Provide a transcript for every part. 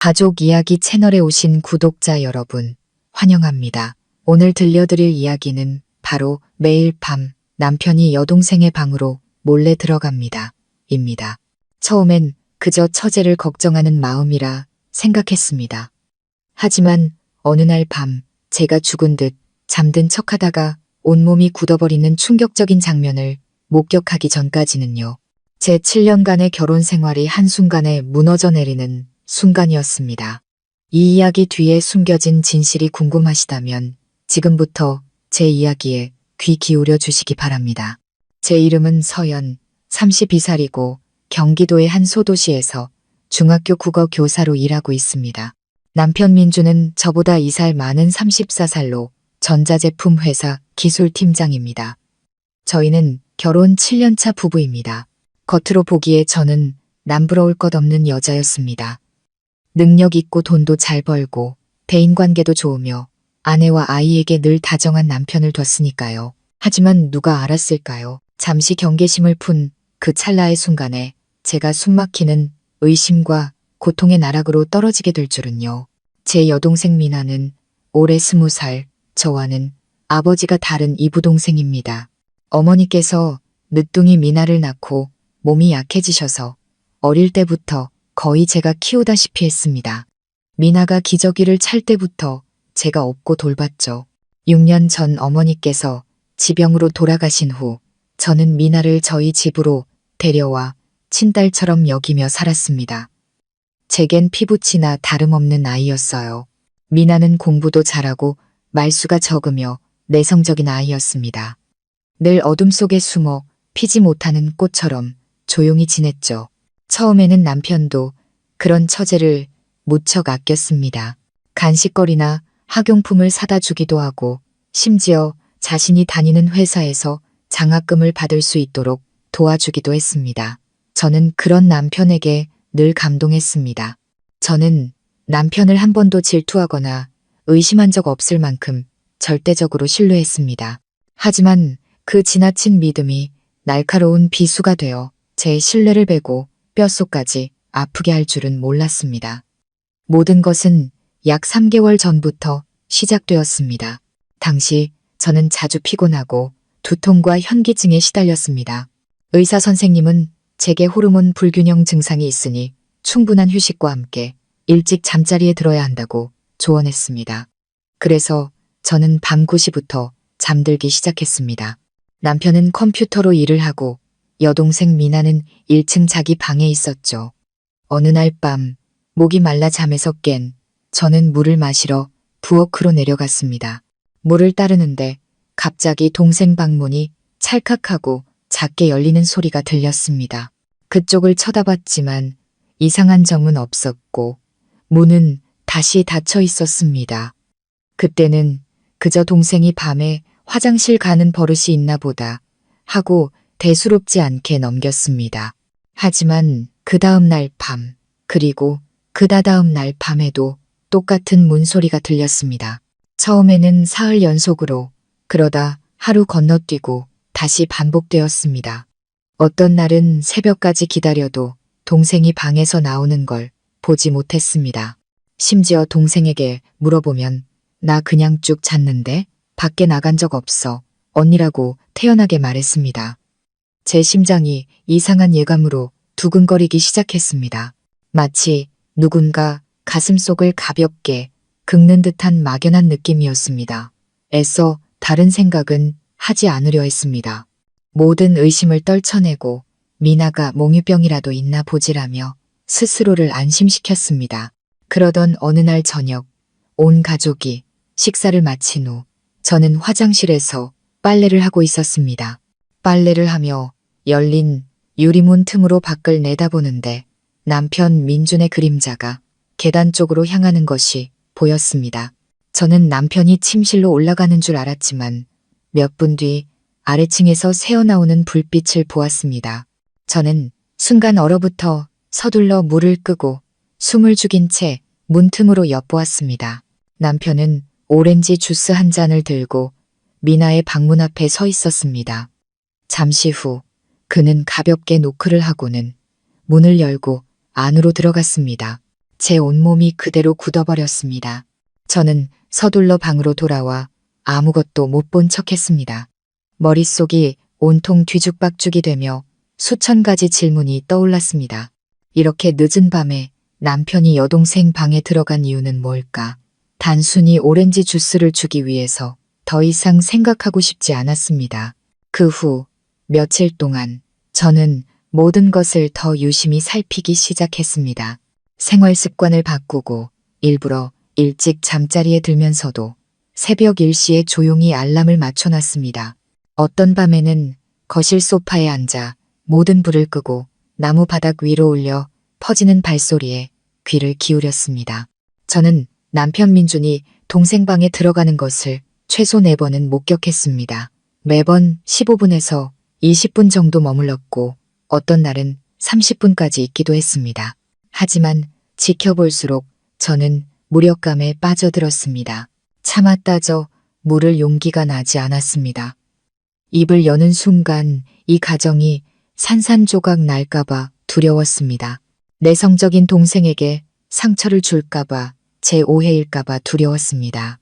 가족 이야기 채널에 오신 구독자 여러분, 환영합니다. 오늘 들려드릴 이야기는 바로 매일 밤 남편이 여동생의 방으로 몰래 들어갑니다. 입니다. 처음엔 그저 처제를 걱정하는 마음이라 생각했습니다. 하지만 어느 날 밤 제가 죽은 듯 잠든 척하다가 온몸이 굳어버리는 충격적인 장면을 목격하기 전까지는요. 제 7년간의 결혼 생활이 한순간에 무너져 내리는 순간이었습니다. 이 이야기 뒤에 숨겨진 진실이 궁금하시다면 지금부터 제 이야기에 귀 기울여 주시기 바랍니다. 제 이름은 서연, 32살이고 경기도의 한 소도시에서 중학교 국어 교사로 일하고 있습니다. 남편 민주는 저보다 2살 많은 34살로 전자제품 회사 기술팀장입니다. 저희는 결혼 7년차 부부입니다. 겉으로 보기에 저는 남부러울 것 없는 여자였습니다. 능력 있고 돈도 잘 벌고 대인관계도 좋으며 아내와 아이에게 늘 다정한 남편을 뒀으니까요. 하지만 누가 알았을까요? 잠시 경계심을 푼 그 찰나의 순간에 제가 숨막히는 의심과 고통의 나락으로 떨어지게 될 줄은요. 제 여동생 미나는 올해 20살, 저와는 아버지가 다른 이부동생입니다. 어머니께서 늦둥이 미나를 낳고 몸이 약해지셔서 어릴 때부터 거의 제가 키우다시피 했습니다. 미나가 기저귀를 찰 때부터 제가 업고 돌봤죠. 6년 전 어머니께서 지병으로 돌아가신 후 저는 미나를 저희 집으로 데려와 친딸처럼 여기며 살았습니다. 제겐 피부치나 다름없는 아이였어요. 미나는 공부도 잘하고 말수가 적으며 내성적인 아이였습니다. 늘 어둠 속에 숨어 피지 못하는 꽃처럼 조용히 지냈죠. 처음에는 남편도 그런 처제를 무척 아꼈습니다. 간식거리나 학용품을 사다 주기도 하고 심지어 자신이 다니는 회사에서 장학금을 받을 수 있도록 도와주기도 했습니다. 저는 그런 남편에게 늘 감동했습니다. 저는 남편을 한 번도 질투하거나 의심한 적 없을 만큼 절대적으로 신뢰했습니다. 하지만 그 지나친 믿음이 날카로운 비수가 되어 제 신뢰를 베고 뼛속까지 아프게 할 줄은 몰랐습니다. 모든 것은 약 3개월 전부터 시작되었습니다. 당시 저는 자주 피곤하고 두통과 현기증에 시달렸습니다. 의사 선생님은 제게 호르몬 불균형 증상이 있으니 충분한 휴식과 함께 일찍 잠자리에 들어야 한다고 조언했습니다. 그래서 저는 밤 9시부터 잠들기 시작했습니다. 남편은 컴퓨터로 일을 하고 여동생 미나는 1층 자기 방에 있었죠. 어느 날 밤 목이 말라 잠에서 깬 저는 물을 마시러 부엌으로 내려갔습니다. 물을 따르는데 갑자기 동생 방문이 찰칵하고 작게 열리는 소리가 들렸습니다. 그쪽을 쳐다봤지만 이상한 점은 없었고 문은 다시 닫혀 있었습니다. 그때는 그저 동생이 밤에 화장실 가는 버릇이 있나 보다 하고 대수롭지 않게 넘겼습니다. 하지만 그 다음 날 밤, 그리고 그 다다음 날 밤에도 똑같은 문소리가 들렸습니다. 처음에는 사흘 연속으로, 그러다 하루 건너뛰고 다시 반복되었습니다. 어떤 날은 새벽까지 기다려도 동생이 방에서 나오는 걸 보지 못했습니다. 심지어 동생에게 물어보면 나 그냥 쭉 잤는데 밖에 나간 적 없어 언니라고 태연하게 말했습니다. 제 심장이 이상한 예감으로 두근거리기 시작했습니다. 마치 누군가 가슴속을 가볍게 긁는 듯한 막연한 느낌이었습니다. 애써 다른 생각은 하지 않으려 했습니다. 모든 의심을 떨쳐내고 미나가 몽유병이라도 있나 보지라며 스스로를 안심시켰습니다. 그러던 어느 날 저녁, 온 가족이 식사를 마친 후 저는 화장실에서 빨래를 하고 있었습니다. 빨래를 하며 열린 유리문 틈으로 밖을 내다보는데 남편 민준의 그림자가 계단 쪽으로 향하는 것이 보였습니다. 저는 남편이 침실로 올라가는 줄 알았지만 몇 분 뒤 아래층에서 새어나오는 불빛을 보았습니다. 저는 순간 얼어붙어 서둘러 물을 끄고 숨을 죽인 채 문틈으로 엿보았습니다. 남편은 오렌지 주스 한 잔을 들고 미나의 방문 앞에 서 있었습니다. 잠시 후 그는 가볍게 노크를 하고는 문을 열고 안으로 들어갔습니다. 제 온몸이 그대로 굳어버렸습니다. 저는 서둘러 방으로 돌아와 아무것도 못 본 척했습니다. 머릿속이 온통 뒤죽박죽이 되며 수천 가지 질문이 떠올랐습니다. 이렇게 늦은 밤에 남편이 여동생 방에 들어간 이유는 뭘까? 단순히 오렌지 주스를 주기 위해서 더 이상 생각하고 싶지 않았습니다. 그 후 며칠 동안 저는 모든 것을 더 유심히 살피기 시작했습니다. 생활 습관을 바꾸고 일부러 일찍 잠자리에 들면서도 새벽 1시에 조용히 알람을 맞춰놨습니다. 어떤 밤에는 거실 소파에 앉아 모든 불을 끄고 나무 바닥 위로 올려 퍼지는 발소리에 귀를 기울였습니다. 저는 남편 민준이 동생 방에 들어가는 것을 최소 4번은 목격했습니다. 매번 15분에서 20분 정도 머물렀고 어떤 날은 30분까지 있기도 했습니다. 하지만 지켜볼수록 저는 무력감에 빠져들었습니다. 참았다져 물을 용기가 나지 않았습니다. 입을 여는 순간 이 가정이 산산조각 날까봐 두려웠습니다. 내성적인 동생에게 상처를 줄까봐, 제 오해일까봐 두려웠습니다.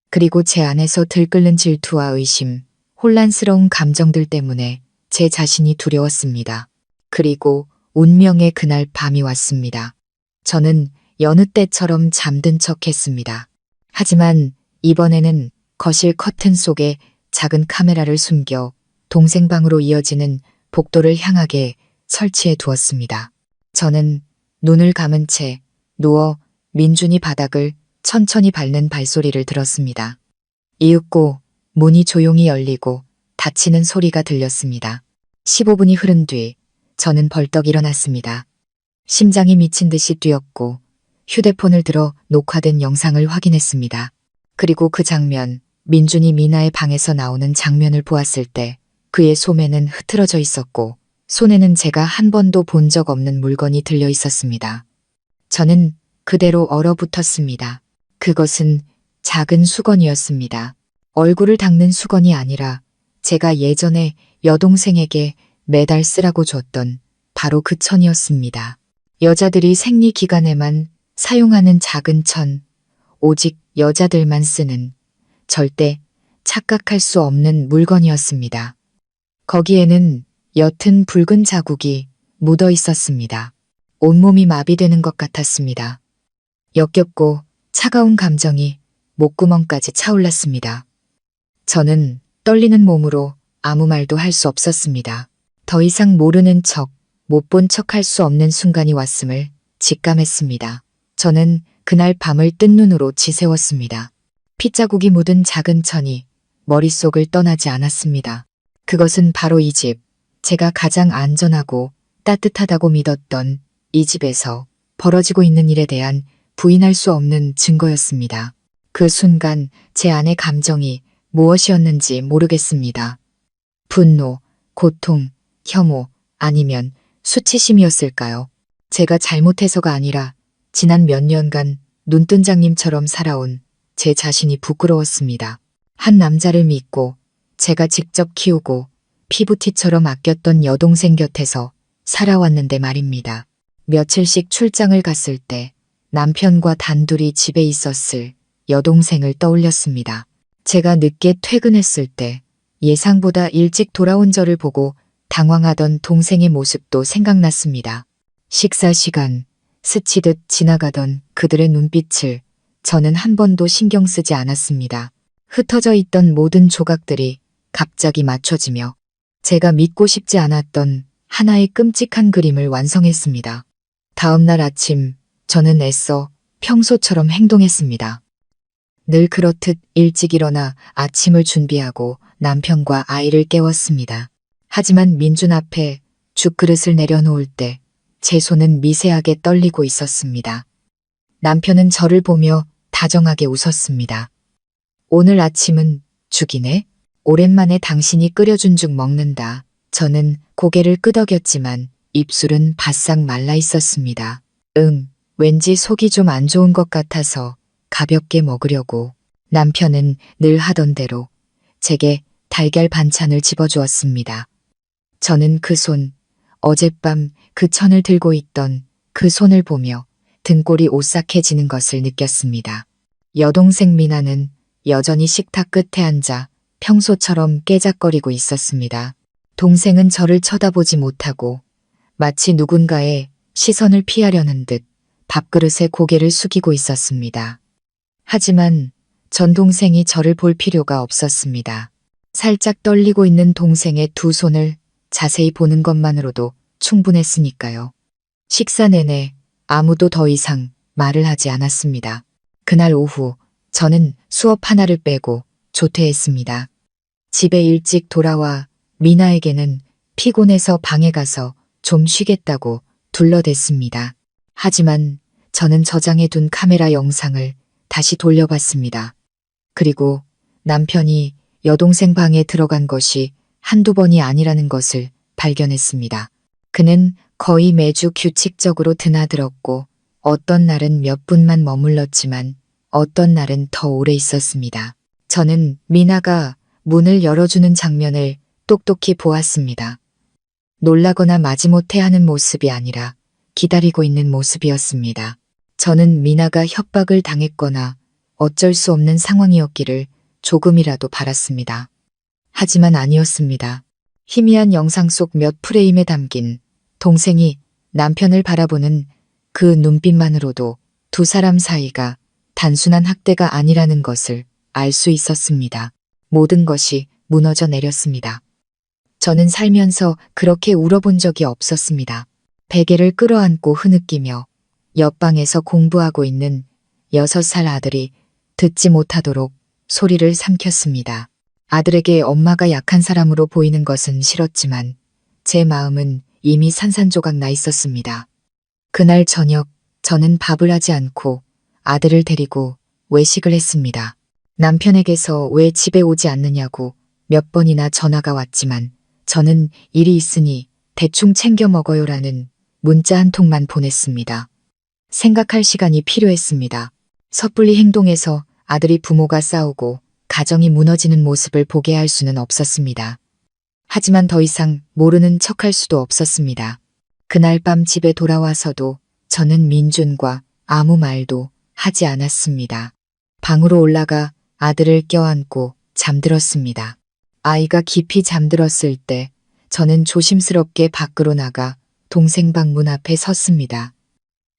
그리고 제 안에서 들끓는 질투와 의심, 혼란스러운 감정들 때문에 제 자신이 두려웠습니다. 그리고 운명의 그날 밤이 왔습니다. 저는 여느 때처럼 잠든 척했습니다. 하지만 이번에는 거실 커튼 속에 작은 카메라를 숨겨 동생 방으로 이어지는 복도를 향하게 설치해 두었습니다. 저는 눈을 감은 채 누워 민준이 바닥을 천천히 밟는 발소리를 들었습니다. 이윽고 문이 조용히 열리고 닫히는 소리가 들렸습니다. 15분이 흐른 뒤 저는 벌떡 일어났습니다. 심장이 미친 듯이 뛰었고 휴대폰을 들어 녹화된 영상을 확인했습니다. 그리고 그 장면, 민준이 미나의 방에서 나오는 장면을 보았을 때 그의 소매는 흐트러져 있었고 손에는 제가 한 번도 본 적 없는 물건이 들려 있었습니다. 저는 그대로 얼어붙었습니다. 그것은 작은 수건이었습니다. 얼굴을 닦는 수건이 아니라 제가 예전에 여동생에게 매달 쓰라고 줬던 바로 그 천이었습니다. 여자들이 생리 기간에만 사용하는 작은 천, 오직 여자들만 쓰는 절대 착각할 수 없는 물건이었습니다. 거기에는 옅은 붉은 자국이 묻어 있었습니다. 온몸이 마비되는 것 같았습니다. 역겹고 차가운 감정이 목구멍까지 차올랐습니다. 저는 떨리는 몸으로 아무 말도 할 수 없었습니다. 더 이상 모르는 척, 못 본 척 할 수 없는 순간이 왔음을 직감했습니다. 저는 그날 밤을 뜬 눈으로 지새웠습니다. 핏자국이 묻은 작은 천이 머릿속을 떠나지 않았습니다. 그것은 바로 이 집, 제가 가장 안전하고 따뜻하다고 믿었던 이 집에서 벌어지고 있는 일에 대한 부인할 수 없는 증거였습니다. 그 순간 제 안의 감정이 무엇이었는지 모르겠습니다. 분노, 고통, 혐오, 아니면 수치심이었을까요? 제가 잘못해서가 아니라 지난 몇 년간 눈뜬장님처럼 살아온 제 자신이 부끄러웠습니다. 한 남자를 믿고 제가 직접 키우고 피부티처럼 아꼈던 여동생 곁에서 살아왔는데 말입니다. 며칠씩 출장을 갔을 때 남편과 단둘이 집에 있었을 여동생을 떠올렸습니다. 제가 늦게 퇴근했을 때 예상보다 일찍 돌아온 저를 보고 당황하던 동생의 모습도 생각났습니다. 식사 시간, 스치듯 지나가던 그들의 눈빛을 저는 한 번도 신경 쓰지 않았습니다. 흩어져 있던 모든 조각들이 갑자기 맞춰지며 제가 믿고 싶지 않았던 하나의 끔찍한 그림을 완성했습니다. 다음 날 아침 저는 애써 평소처럼 행동했습니다. 늘 그렇듯 일찍 일어나 아침을 준비하고 남편과 아이를 깨웠습니다. 하지만 민준 앞에 죽그릇을 내려놓을 때 제 손은 미세하게 떨리고 있었습니다. 남편은 저를 보며 다정하게 웃었습니다. 오늘 아침은 죽이네? 오랜만에 당신이 끓여준 죽 먹는다. 저는 고개를 끄덕였지만 입술은 바싹 말라 있었습니다. 왠지 속이 좀 안 좋은 것 같아서 가볍게 먹으려고. 남편은 늘 하던 대로 제게 달걀 반찬을 집어주었습니다. 저는 그 손, 어젯밤 그 천을 들고 있던 그 손을 보며 등골이 오싹해지는 것을 느꼈습니다. 여동생 미나는 여전히 식탁 끝에 앉아 평소처럼 깨작거리고 있었습니다. 동생은 저를 쳐다보지 못하고 마치 누군가의 시선을 피하려는 듯 밥그릇에 고개를 숙이고 있었습니다. 하지만 전 동생이 저를 볼 필요가 없었습니다. 살짝 떨리고 있는 동생의 두 손을 자세히 보는 것만으로도 충분했으니까요. 식사 내내 아무도 더 이상 말을 하지 않았습니다. 그날 오후 저는 수업 하나를 빼고 조퇴했습니다. 집에 일찍 돌아와 미나에게는 피곤해서 방에 가서 좀 쉬겠다고 둘러댔습니다. 하지만 저는 저장해 둔 카메라 영상을 다시 돌려봤습니다. 그리고 남편이 여동생 방에 들어간 것이 한두 번이 아니라는 것을 발견했습니다. 그는 거의 매주 규칙적으로 드나들었고 어떤 날은 몇 분만 머물렀지만 어떤 날은 더 오래 있었습니다. 저는 미나가 문을 열어주는 장면을 똑똑히 보았습니다. 놀라거나 마지못해 하는 모습이 아니라 기다리고 있는 모습이었습니다. 저는 미나가 협박을 당했거나 어쩔 수 없는 상황이었기를 조금이라도 바랐습니다. 하지만 아니었습니다. 희미한 영상 속 몇 프레임에 담긴 동생이 남편을 바라보는 그 눈빛만으로도 두 사람 사이가 단순한 학대가 아니라는 것을 알 수 있었습니다. 모든 것이 무너져 내렸습니다. 저는 살면서 그렇게 울어본 적이 없었습니다. 베개를 끌어안고 흐느끼며 옆방에서 공부하고 있는 6살 아들이 듣지 못하도록 소리를 삼켰습니다. 아들에게 엄마가 약한 사람으로 보이는 것은 싫었지만 제 마음은 이미 산산조각 나 있었습니다. 그날 저녁 저는 밥을 하지 않고 아들을 데리고 외식을 했습니다. 남편에게서 왜 집에 오지 않느냐고 몇 번이나 전화가 왔지만 저는 일이 있으니 대충 챙겨 먹어요라는 문자 한 통만 보냈습니다. 생각할 시간이 필요했습니다. 섣불리 행동해서 아들이 부모가 싸우고 가정이 무너지는 모습을 보게 할 수는 없었습니다. 하지만 더 이상 모르는 척할 수도 없었습니다. 그날 밤 집에 돌아와서도 저는 민준과 아무 말도 하지 않았습니다. 방으로 올라가 아들을 껴안고 잠들었습니다. 아이가 깊이 잠들었을 때 저는 조심스럽게 밖으로 나가 동생 방 문 앞에 섰습니다.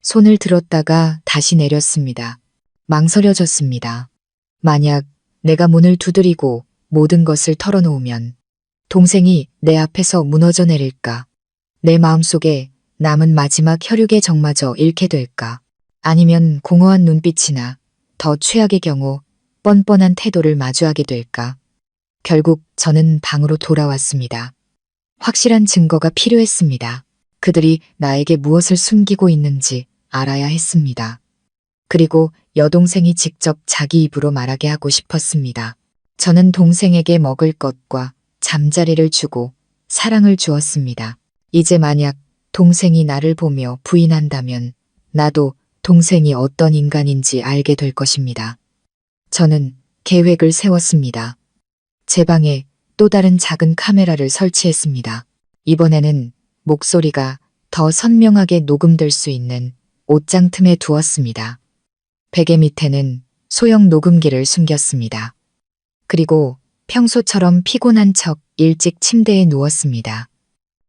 손을 들었다가 다시 내렸습니다. 망설여졌습니다. 만약 내가 문을 두드리고 모든 것을 털어놓으면 동생이 내 앞에서 무너져 내릴까? 내 마음속에 남은 마지막 혈육의 정마저 잃게 될까? 아니면 공허한 눈빛이나 더 최악의 경우 뻔뻔한 태도를 마주하게 될까? 결국 저는 방으로 돌아왔습니다. 확실한 증거가 필요했습니다. 그들이 나에게 무엇을 숨기고 있는지 알아야 했습니다. 그리고 여동생이 직접 자기 입으로 말하게 하고 싶었습니다. 저는 동생에게 먹을 것과 잠자리를 주고 사랑을 주었습니다. 이제 만약 동생이 나를 보며 부인한다면 나도 동생이 어떤 인간인지 알게 될 것입니다. 저는 계획을 세웠습니다. 제 방에 또 다른 작은 카메라를 설치했습니다. 이번에는 목소리가 더 선명하게 녹음될 수 있는 옷장 틈에 두었습니다. 베개 밑에는 소형 녹음기를 숨겼습니다. 그리고 평소처럼 피곤한 척 일찍 침대에 누웠습니다.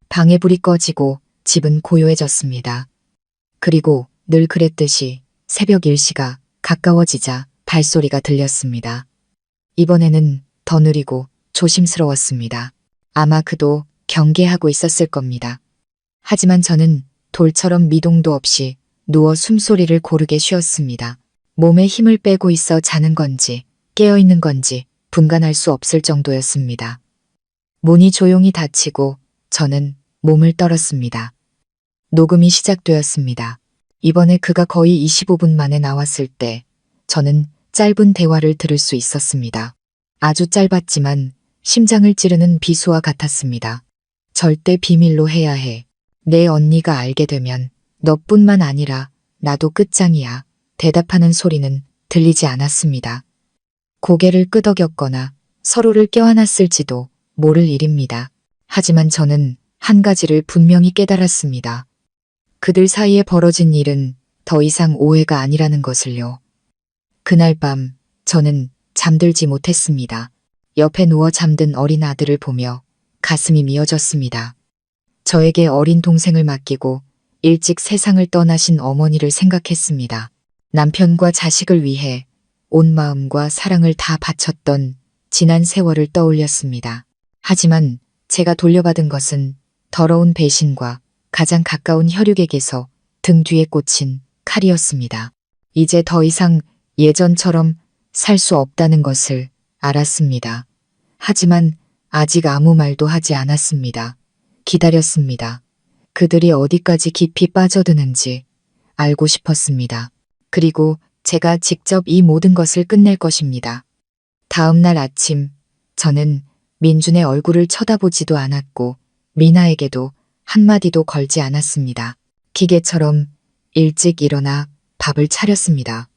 방에 불이 꺼지고 집은 고요해졌습니다. 그리고 늘 그랬듯이 새벽 1시가 가까워지자 발소리가 들렸습니다. 이번에는 더 느리고 조심스러웠습니다. 아마 그도 경계하고 있었을 겁니다. 하지만 저는 돌처럼 미동도 없이 누워 숨소리를 고르게 쉬었습니다. 몸에 힘을 빼고 있어 자는 건지 깨어있는 건지 분간할 수 없을 정도였습니다. 문이 조용히 닫히고 저는 몸을 떨었습니다. 녹음이 시작되었습니다. 이번에 그가 거의 25분 만에 나왔을 때 저는 짧은 대화를 들을 수 있었습니다. 아주 짧았지만 심장을 찌르는 비수와 같았습니다. 절대 비밀로 해야 해. 내 언니가 알게 되면 너뿐만 아니라 나도 끝장이야. 대답하는 소리는 들리지 않았습니다. 고개를 끄덕였거나 서로를 껴안았을지도 모를 일입니다. 하지만 저는 한 가지를 분명히 깨달았습니다. 그들 사이에 벌어진 일은 더 이상 오해가 아니라는 것을요. 그날 밤 저는 잠들지 못했습니다. 옆에 누워 잠든 어린 아들을 보며 가슴이 미어졌습니다. 저에게 어린 동생을 맡기고 일찍 세상을 떠나신 어머니를 생각했습니다. 남편과 자식을 위해 온 마음과 사랑을 다 바쳤던 지난 세월을 떠올렸습니다. 하지만 제가 돌려받은 것은 더러운 배신과 가장 가까운 혈육에게서 등 뒤에 꽂힌 칼이었습니다. 이제 더 이상 예전처럼 살 수 없다는 것을 알았습니다. 하지만 아직 아무 말도 하지 않았습니다. 기다렸습니다. 그들이 어디까지 깊이 빠져드는지 알고 싶었습니다. 그리고 제가 직접 이 모든 것을 끝낼 것입니다. 다음 날 아침 저는 민준의 얼굴을 쳐다보지도 않았고 미나에게도 한마디도 걸지 않았습니다. 기계처럼 일찍 일어나 밥을 차렸습니다.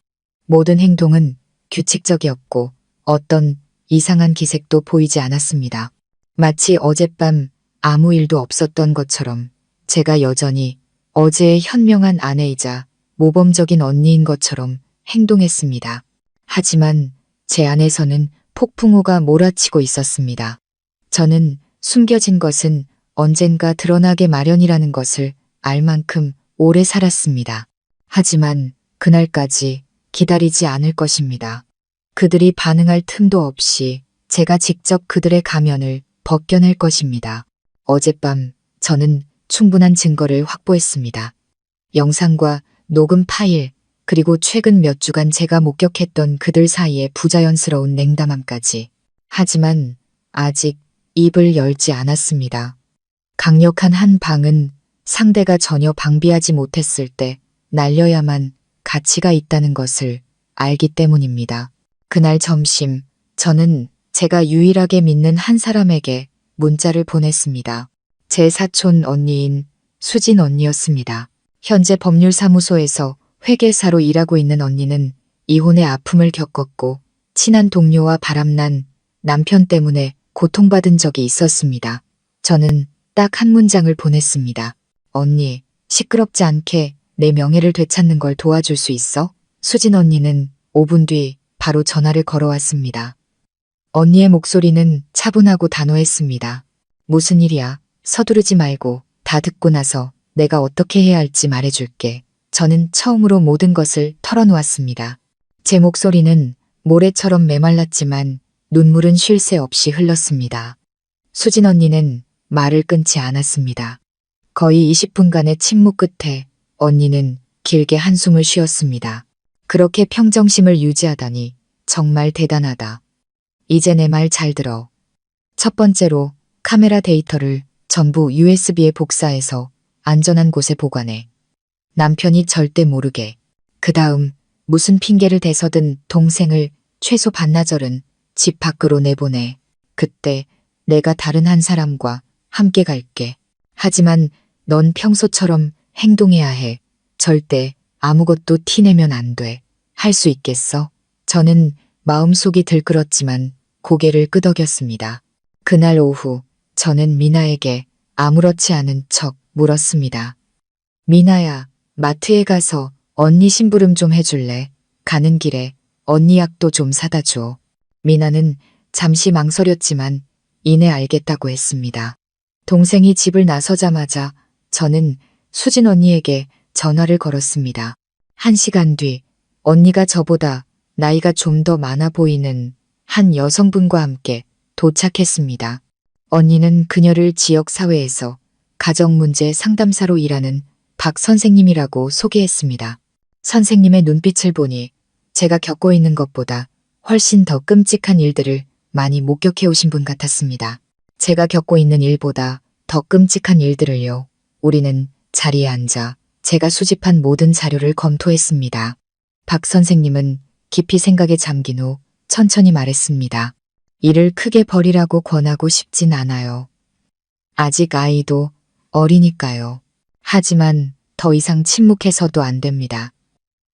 모든 행동은 규칙적이었고 어떤 이상한 기색도 보이지 않았습니다. 마치 어젯밤 아무 일도 없었던 것처럼 제가 여전히 어제의 현명한 아내이자 모범적인 언니인 것처럼 행동했습니다. 하지만 제 안에서는 폭풍우가 몰아치고 있었습니다. 저는 숨겨진 것은 언젠가 드러나게 마련이라는 것을 알 만큼 오래 살았습니다. 하지만 그날까지 기다리지 않을 것입니다. 그들이 반응할 틈도 없이 제가 직접 그들의 가면을 벗겨낼 것입니다. 어젯밤 저는 충분한 증거를 확보했습니다. 영상과 녹음 파일, 그리고 최근 몇 주간 제가 목격했던 그들 사이의 부자연스러운 냉담함까지. 하지만 아직 입을 열지 않았습니다. 강력한 한 방은 상대가 전혀 방비하지 못했을 때 날려야만 가치가 있다는 것을 알기 때문입니다. 그날 점심 저는 제가 유일하게 믿는 한 사람에게 문자를 보냈습니다. 제 사촌 언니인 수진 언니였습니다. 현재 법률사무소에서 회계사로 일하고 있는 언니는 이혼의 아픔을 겪었고 친한 동료와 바람난 남편 때문에 고통받은 적이 있었습니다. 저는 딱 한 문장을 보냈습니다. 언니, 시끄럽지 않게 내 명예를 되찾는 걸 도와줄 수 있어? 수진 언니는 5분 뒤 바로 전화를 걸어왔습니다. 언니의 목소리는 차분하고 단호했습니다. 무슨 일이야? 서두르지 말고 다 듣고 나서 내가 어떻게 해야 할지 말해줄게. 저는 처음으로 모든 것을 털어놓았습니다. 제 목소리는 모래처럼 메말랐지만 눈물은 쉴 새 없이 흘렀습니다. 수진 언니는 말을 끊지 않았습니다. 거의 20분간의 침묵 끝에 언니는 길게 한숨을 쉬었습니다. 그렇게 평정심을 유지하다니 정말 대단하다. 이제 내 말 잘 들어. 첫 번째로 카메라 데이터를 전부 USB에 복사해서 안전한 곳에 보관해. 남편이 절대 모르게. 그 다음 무슨 핑계를 대서든 동생을 최소 반나절은 집 밖으로 내보내. 그때 내가 다른 한 사람과 함께 갈게. 하지만 넌 평소처럼 행동해야 해. 절대 아무것도 티내면 안 돼. 할 수 있겠어? 저는 마음속이 들끓었지만 고개를 끄덕였습니다. 그날 오후 저는 미나에게 아무렇지 않은 척 물었습니다. 미나야, 마트에 가서 언니 심부름 좀 해줄래? 가는 길에 언니 약도 좀 사다 줘. 미나는 잠시 망설였지만 이내 알겠다고 했습니다. 동생이 집을 나서자마자 저는 수진 언니에게 전화를 걸었습니다. 1시간 뒤 언니가 저보다 나이가 좀 더 많아 보이는 한 여성분과 함께 도착했습니다. 언니는 그녀를 지역사회에서 가정문제 상담사로 일하는 박 선생님이라고 소개했습니다. 선생님의 눈빛을 보니 제가 겪고 있는 것보다 훨씬 더 끔찍한 일들을 많이 목격해 오신 분 같았습니다. 제가 겪고 있는 일보다 더 끔찍한 일들을요. 우리는 자리에 앉아 제가 수집한 모든 자료를 검토했습니다. 박 선생님은 깊이 생각에 잠긴 후 천천히 말했습니다. 일을 크게 벌이라고 권하고 싶진 않아요. 아직 아이도 어리니까요. 하지만 더 이상 침묵해서도 안 됩니다.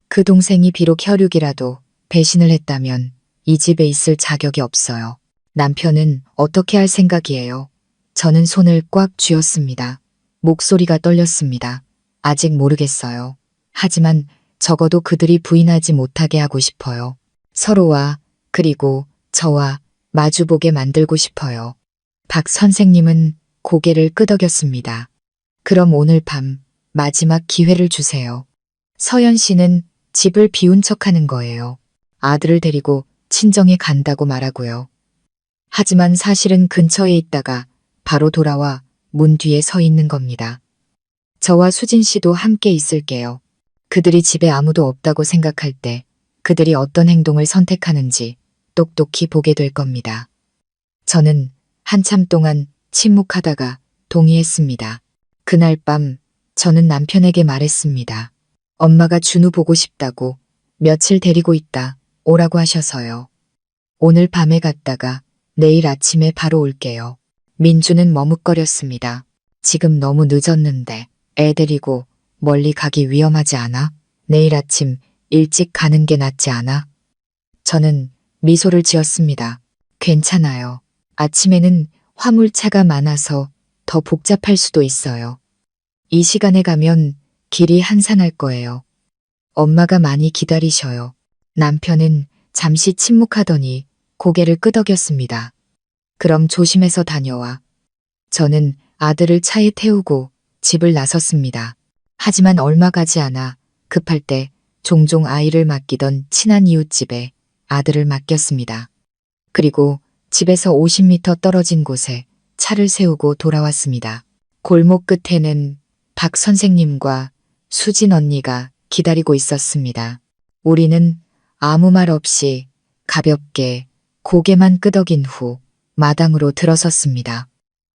그 동생이 비록 혈육이라도 배신을 했다면 이 집에 있을 자격이 없어요. 남편은 어떻게 할 생각이에요? 저는 손을 꽉 쥐었습니다. 목소리가 떨렸습니다. 아직 모르겠어요. 하지만 적어도 그들이 부인하지 못하게 하고 싶어요. 서로와, 그리고 저와 마주보게 만들고 싶어요. 박 선생님은 고개를 끄덕였습니다. 그럼 오늘 밤 마지막 기회를 주세요. 서연 씨는 집을 비운 척하는 거예요. 아들을 데리고 친정에 간다고 말하고요. 하지만 사실은 근처에 있다가 바로 돌아와 문 뒤에 서 있는 겁니다. 저와 수진 씨도 함께 있을게요. 그들이 집에 아무도 없다고 생각할 때 그들이 어떤 행동을 선택하는지 똑똑히 보게 될 겁니다. 저는 한참 동안 침묵하다가 동의했습니다. 그날 밤 저는 남편에게 말했습니다. 엄마가 준우 보고 싶다고 며칠 데리고 있다 오라고 하셔서요. 오늘 밤에 갔다가 내일 아침에 바로 올게요. 민주는 머뭇거렸습니다. 지금 너무 늦었는데 애 데리고 멀리 가기 위험하지 않아? 내일 아침 일찍 가는 게 낫지 않아? 저는 미소를 지었습니다. 괜찮아요. 아침에는 화물차가 많아서 더 복잡할 수도 있어요. 이 시간에 가면 길이 한산할 거예요. 엄마가 많이 기다리셔요. 남편은 잠시 침묵하더니 고개를 끄덕였습니다. 그럼 조심해서 다녀와. 저는 아들을 차에 태우고 집을 나섰습니다. 하지만 얼마 가지 않아 급할 때 종종 아이를 맡기던 친한 이웃집에 아들을 맡겼습니다. 그리고 집에서 50m 떨어진 곳에 차를 세우고 돌아왔습니다. 골목 끝에는 박 선생님과 수진 언니가 기다리고 있었습니다. 우리는 아무 말 없이 가볍게 고개만 끄덕인 후 마당으로 들어섰습니다.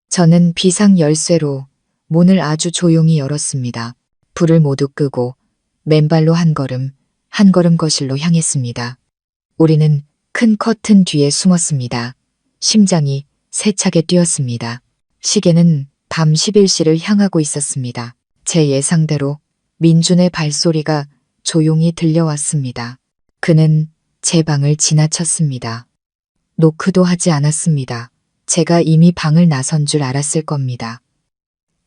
저는 비상 열쇠로 문을 아주 조용히 열었습니다. 불을 모두 끄고 맨발로 한 걸음 거실로 향했습니다. 우리는 큰 커튼 뒤에 숨었습니다. 심장이 세차게 뛰었습니다. 시계는 밤 11시를 향하고 있었습니다. 제 예상대로 민준의 발소리가 조용히 들려왔습니다. 그는 제 방을 지나쳤습니다. 노크도 하지 않았습니다. 제가 이미 방을 나선 줄 알았을 겁니다.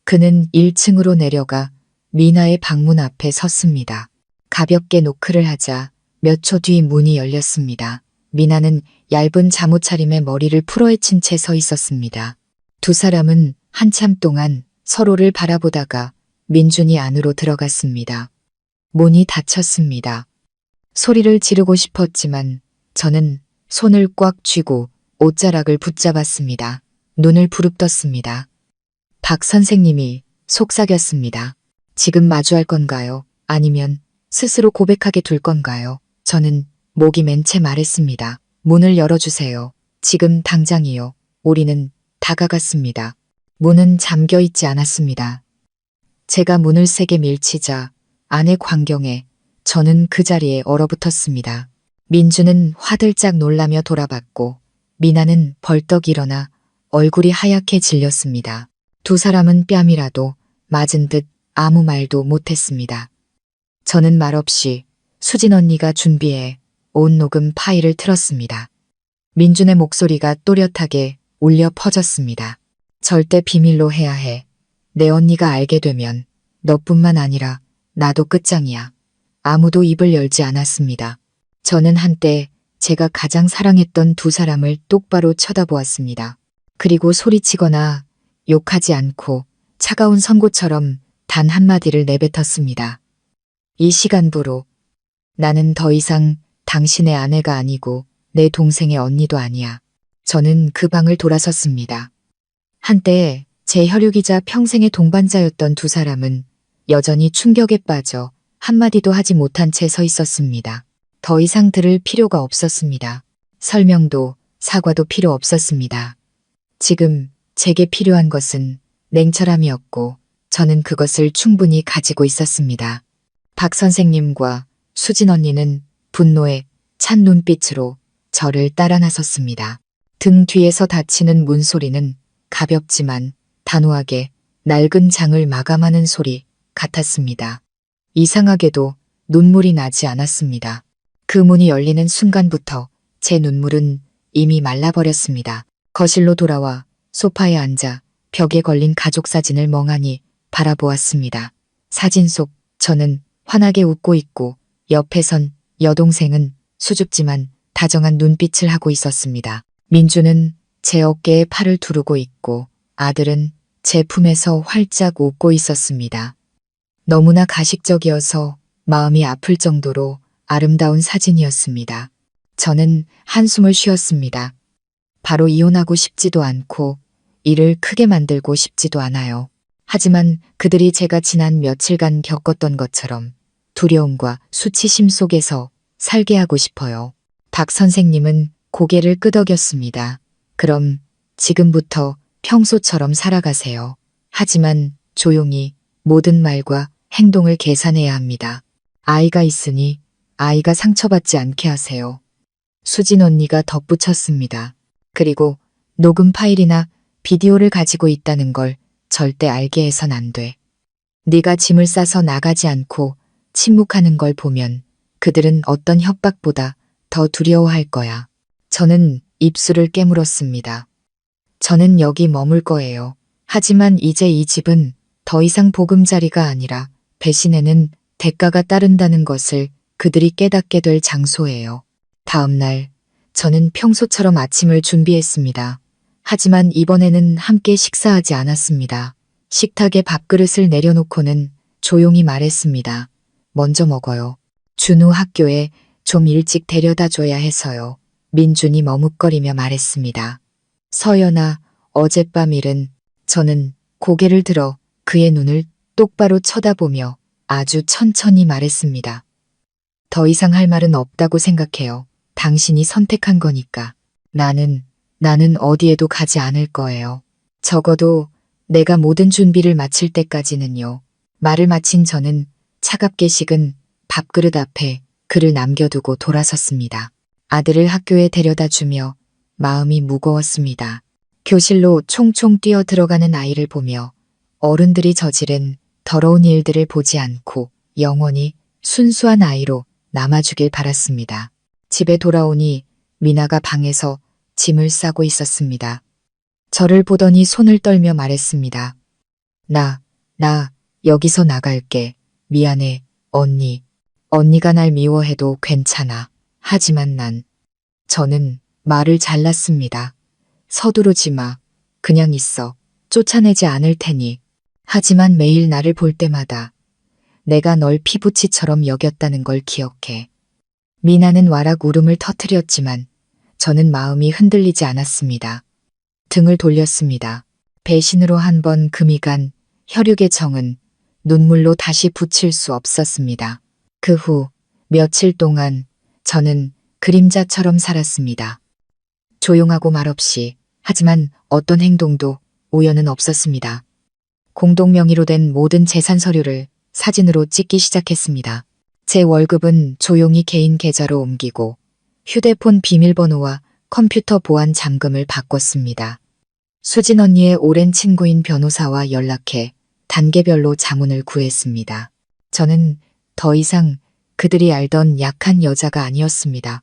그는 1층으로 내려가 미나의 방문 앞에 섰습니다. 가볍게 노크를 하자 몇 초 뒤 문이 열렸습니다. 미나는 얇은 잠옷 차림에 머리를 풀어헤친 채 서 있었습니다. 두 사람은 한참 동안 서로를 바라보다가 민준이 안으로 들어갔습니다. 문이 닫혔습니다. 소리를 지르고 싶었지만 저는 손을 꽉 쥐고 옷자락을 붙잡았습니다. 눈을 부릅떴습니다. 박 선생님이 속삭였습니다. 지금 마주할 건가요? 아니면 스스로 고백하게 둘 건가요? 저는 목이 맨 채 말했습니다. 문을 열어주세요. 지금 당장이요. 우리는 다가갔습니다. 문은 잠겨 있지 않았습니다. 제가 문을 세게 밀치자 안의 광경에 저는 그 자리에 얼어붙었습니다. 민주는 화들짝 놀라며 돌아봤고 미나는 벌떡 일어나 얼굴이 하얗게 질렸습니다. 두 사람은 뺨이라도 맞은 듯 아무 말도 못했습니다. 저는 말없이 수진 언니가 준비해 온 녹음 파일을 틀었습니다. 민준의 목소리가 또렷하게 울려 퍼졌습니다. 절대 비밀로 해야 해. 내 언니가 알게 되면 너뿐만 아니라 나도 끝장이야. 아무도 입을 열지 않았습니다. 저는 한때 제가 가장 사랑했던 두 사람을 똑바로 쳐다보았습니다. 그리고 소리치거나 욕하지 않고 차가운 선고처럼 단 한마디를 내뱉었습니다. 이 시간부로 나는 더 이상 당신의 아내가 아니고 내 동생의 언니도 아니야. 저는 그 방을 돌아섰습니다. 한때 제 혈육이자 평생의 동반자였던 두 사람은 여전히 충격에 빠져 한마디도 하지 못한 채 서 있었습니다. 더 이상 들을 필요가 없었습니다. 설명도 사과도 필요 없었습니다. 지금 제게 필요한 것은 냉철함이었고 저는 그것을 충분히 가지고 있었습니다. 박 선생님과 수진 언니는 분노에 찬 눈빛으로 저를 따라 나섰습니다. 등 뒤에서 닫히는 문소리는 가볍지만 단호하게 낡은 장을 마감하는 소리 같았습니다. 이상하게도 눈물이 나지 않았습니다. 그 문이 열리는 순간부터 제 눈물은 이미 말라버렸습니다. 거실로 돌아와 소파에 앉아 벽에 걸린 가족 사진을 멍하니 바라보았습니다. 사진 속 저는 환하게 웃고 있고 옆에선 여동생은 수줍지만 다정한 눈빛을 하고 있었습니다. 민주는 제 어깨에 팔을 두르고 있고 아들은 제 품에서 활짝 웃고 있었습니다. 너무나 가식적이어서 마음이 아플 정도로 아름다운 사진이었습니다. 저는 한숨을 쉬었습니다. 바로 이혼하고 싶지도 않고 일을 크게 만들고 싶지도 않아요. 하지만 그들이 제가 지난 며칠간 겪었던 것처럼 두려움과 수치심 속에서 살게 하고 싶어요. 박 선생님은 고개를 끄덕였습니다. 그럼 지금부터 평소처럼 살아가세요. 하지만 조용히 모든 말과 행동을 계산해야 합니다. 아이가 있으니 아이가 상처받지 않게 하세요. 수진 언니가 덧붙였습니다. 그리고 녹음 파일이나 비디오를 가지고 있다는 걸 절대 알게 해선 안 돼. 네가 짐을 싸서 나가지 않고 침묵하는 걸 보면 그들은 어떤 협박보다 더 두려워할 거야. 저는 입술을 깨물었습니다. 저는 여기 머물 거예요. 하지만 이제 이 집은 더 이상 보금자리가 아니라 배신에는 대가가 따른다는 것을 그들이 깨닫게 될 장소예요. 다음 날 저는 평소처럼 아침을 준비했습니다. 하지만 이번에는 함께 식사하지 않았습니다. 식탁에 밥그릇을 내려놓고는 조용히 말했습니다. 먼저 먹어요. 준우 학교에 좀 일찍 데려다 줘야 해서요. 민준이 머뭇거리며 말했습니다. 서연아, 어젯밤 일은. 저는 고개를 들어 그의 눈을 똑바로 쳐다보며 아주 천천히 말했습니다. 더 이상 할 말은 없다고 생각해요. 당신이 선택한 거니까. 나는 어디에도 가지 않을 거예요. 적어도 내가 모든 준비를 마칠 때까지는요. 말을 마친 저는 차갑게 식은 밥그릇 앞에 그를 남겨두고 돌아섰습니다. 아들을 학교에 데려다 주며 마음이 무거웠습니다. 교실로 총총 뛰어 들어가는 아이를 보며 어른들이 저지른 더러운 일들을 보지 않고 영원히 순수한 아이로 남아주길 바랐습니다. 집에 돌아오니 미나가 방에서 짐을 싸고 있었습니다. 저를 보더니 손을 떨며 말했습니다. 나 여기서 나갈게. 미안해, 언니. 언니가 날 미워해도 괜찮아. 하지만 저는 말을 잘랐습니다. 서두르지 마. 그냥 있어. 쫓아내지 않을 테니. 하지만 매일 나를 볼 때마다 내가 널 피부치처럼 여겼다는 걸 기억해. 미나는 와락 울음을 터뜨렸지만 저는 마음이 흔들리지 않았습니다. 등을 돌렸습니다. 배신으로 한 번 금이 간 혈육의 정은 눈물로 다시 붙일 수 없었습니다. 그 후 며칠 동안 저는 그림자처럼 살았습니다. 조용하고 말없이, 하지만 어떤 행동도 우연은 없었습니다. 공동 명의로 된 모든 재산 서류를 사진으로 찍기 시작했습니다. 제 월급은 조용히 개인 계좌로 옮기고 휴대폰 비밀번호와 컴퓨터 보안 잠금을 바꿨습니다. 수진 언니의 오랜 친구인 변호사와 연락해 단계별로 자문을 구했습니다. 저는 더 이상 그들이 알던 약한 여자가 아니었습니다.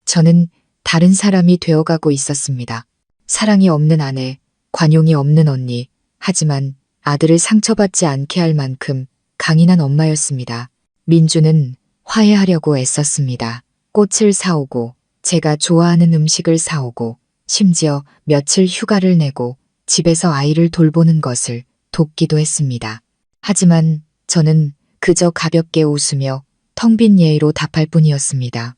저는 다른 사람이 되어가고 있었습니다. 사랑이 없는 아내, 관용이 없는 언니, 하지만 아들을 상처받지 않게 할 만큼 강인한 엄마였습니다. 민주는 화해하려고 애썼습니다. 꽃을 사오고 제가 좋아하는 음식을 사오고 심지어 며칠 휴가를 내고 집에서 아이를 돌보는 것을 돕기도 했습니다. 하지만 저는 그저 가볍게 웃으며 텅 빈 예의로 답할 뿐이었습니다.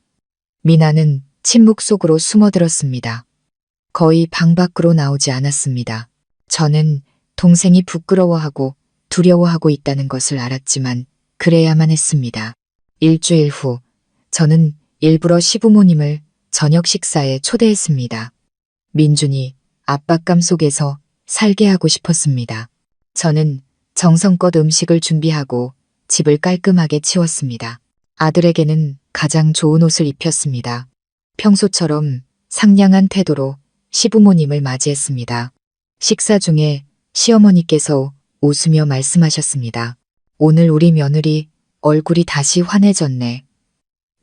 미나는 침묵 속으로 숨어들었습니다. 거의 방 밖으로 나오지 않았습니다. 저는 동생이 부끄러워하고 두려워하고 있다는 것을 알았지만 그래야만 했습니다. 일주일 후 저는 일부러 시부모님을 저녁 식사에 초대했습니다. 민준이 압박감 속에서 살게 하고 싶었습니다. 저는 정성껏 음식을 준비하고 집을 깔끔하게 치웠습니다. 아들에게는 가장 좋은 옷을 입혔습니다. 평소처럼 상냥한 태도로 시부모님을 맞이했습니다. 식사 중에 시어머니께서 웃으며 말씀하셨습니다. 오늘 우리 며느리 얼굴이 다시 환해졌네.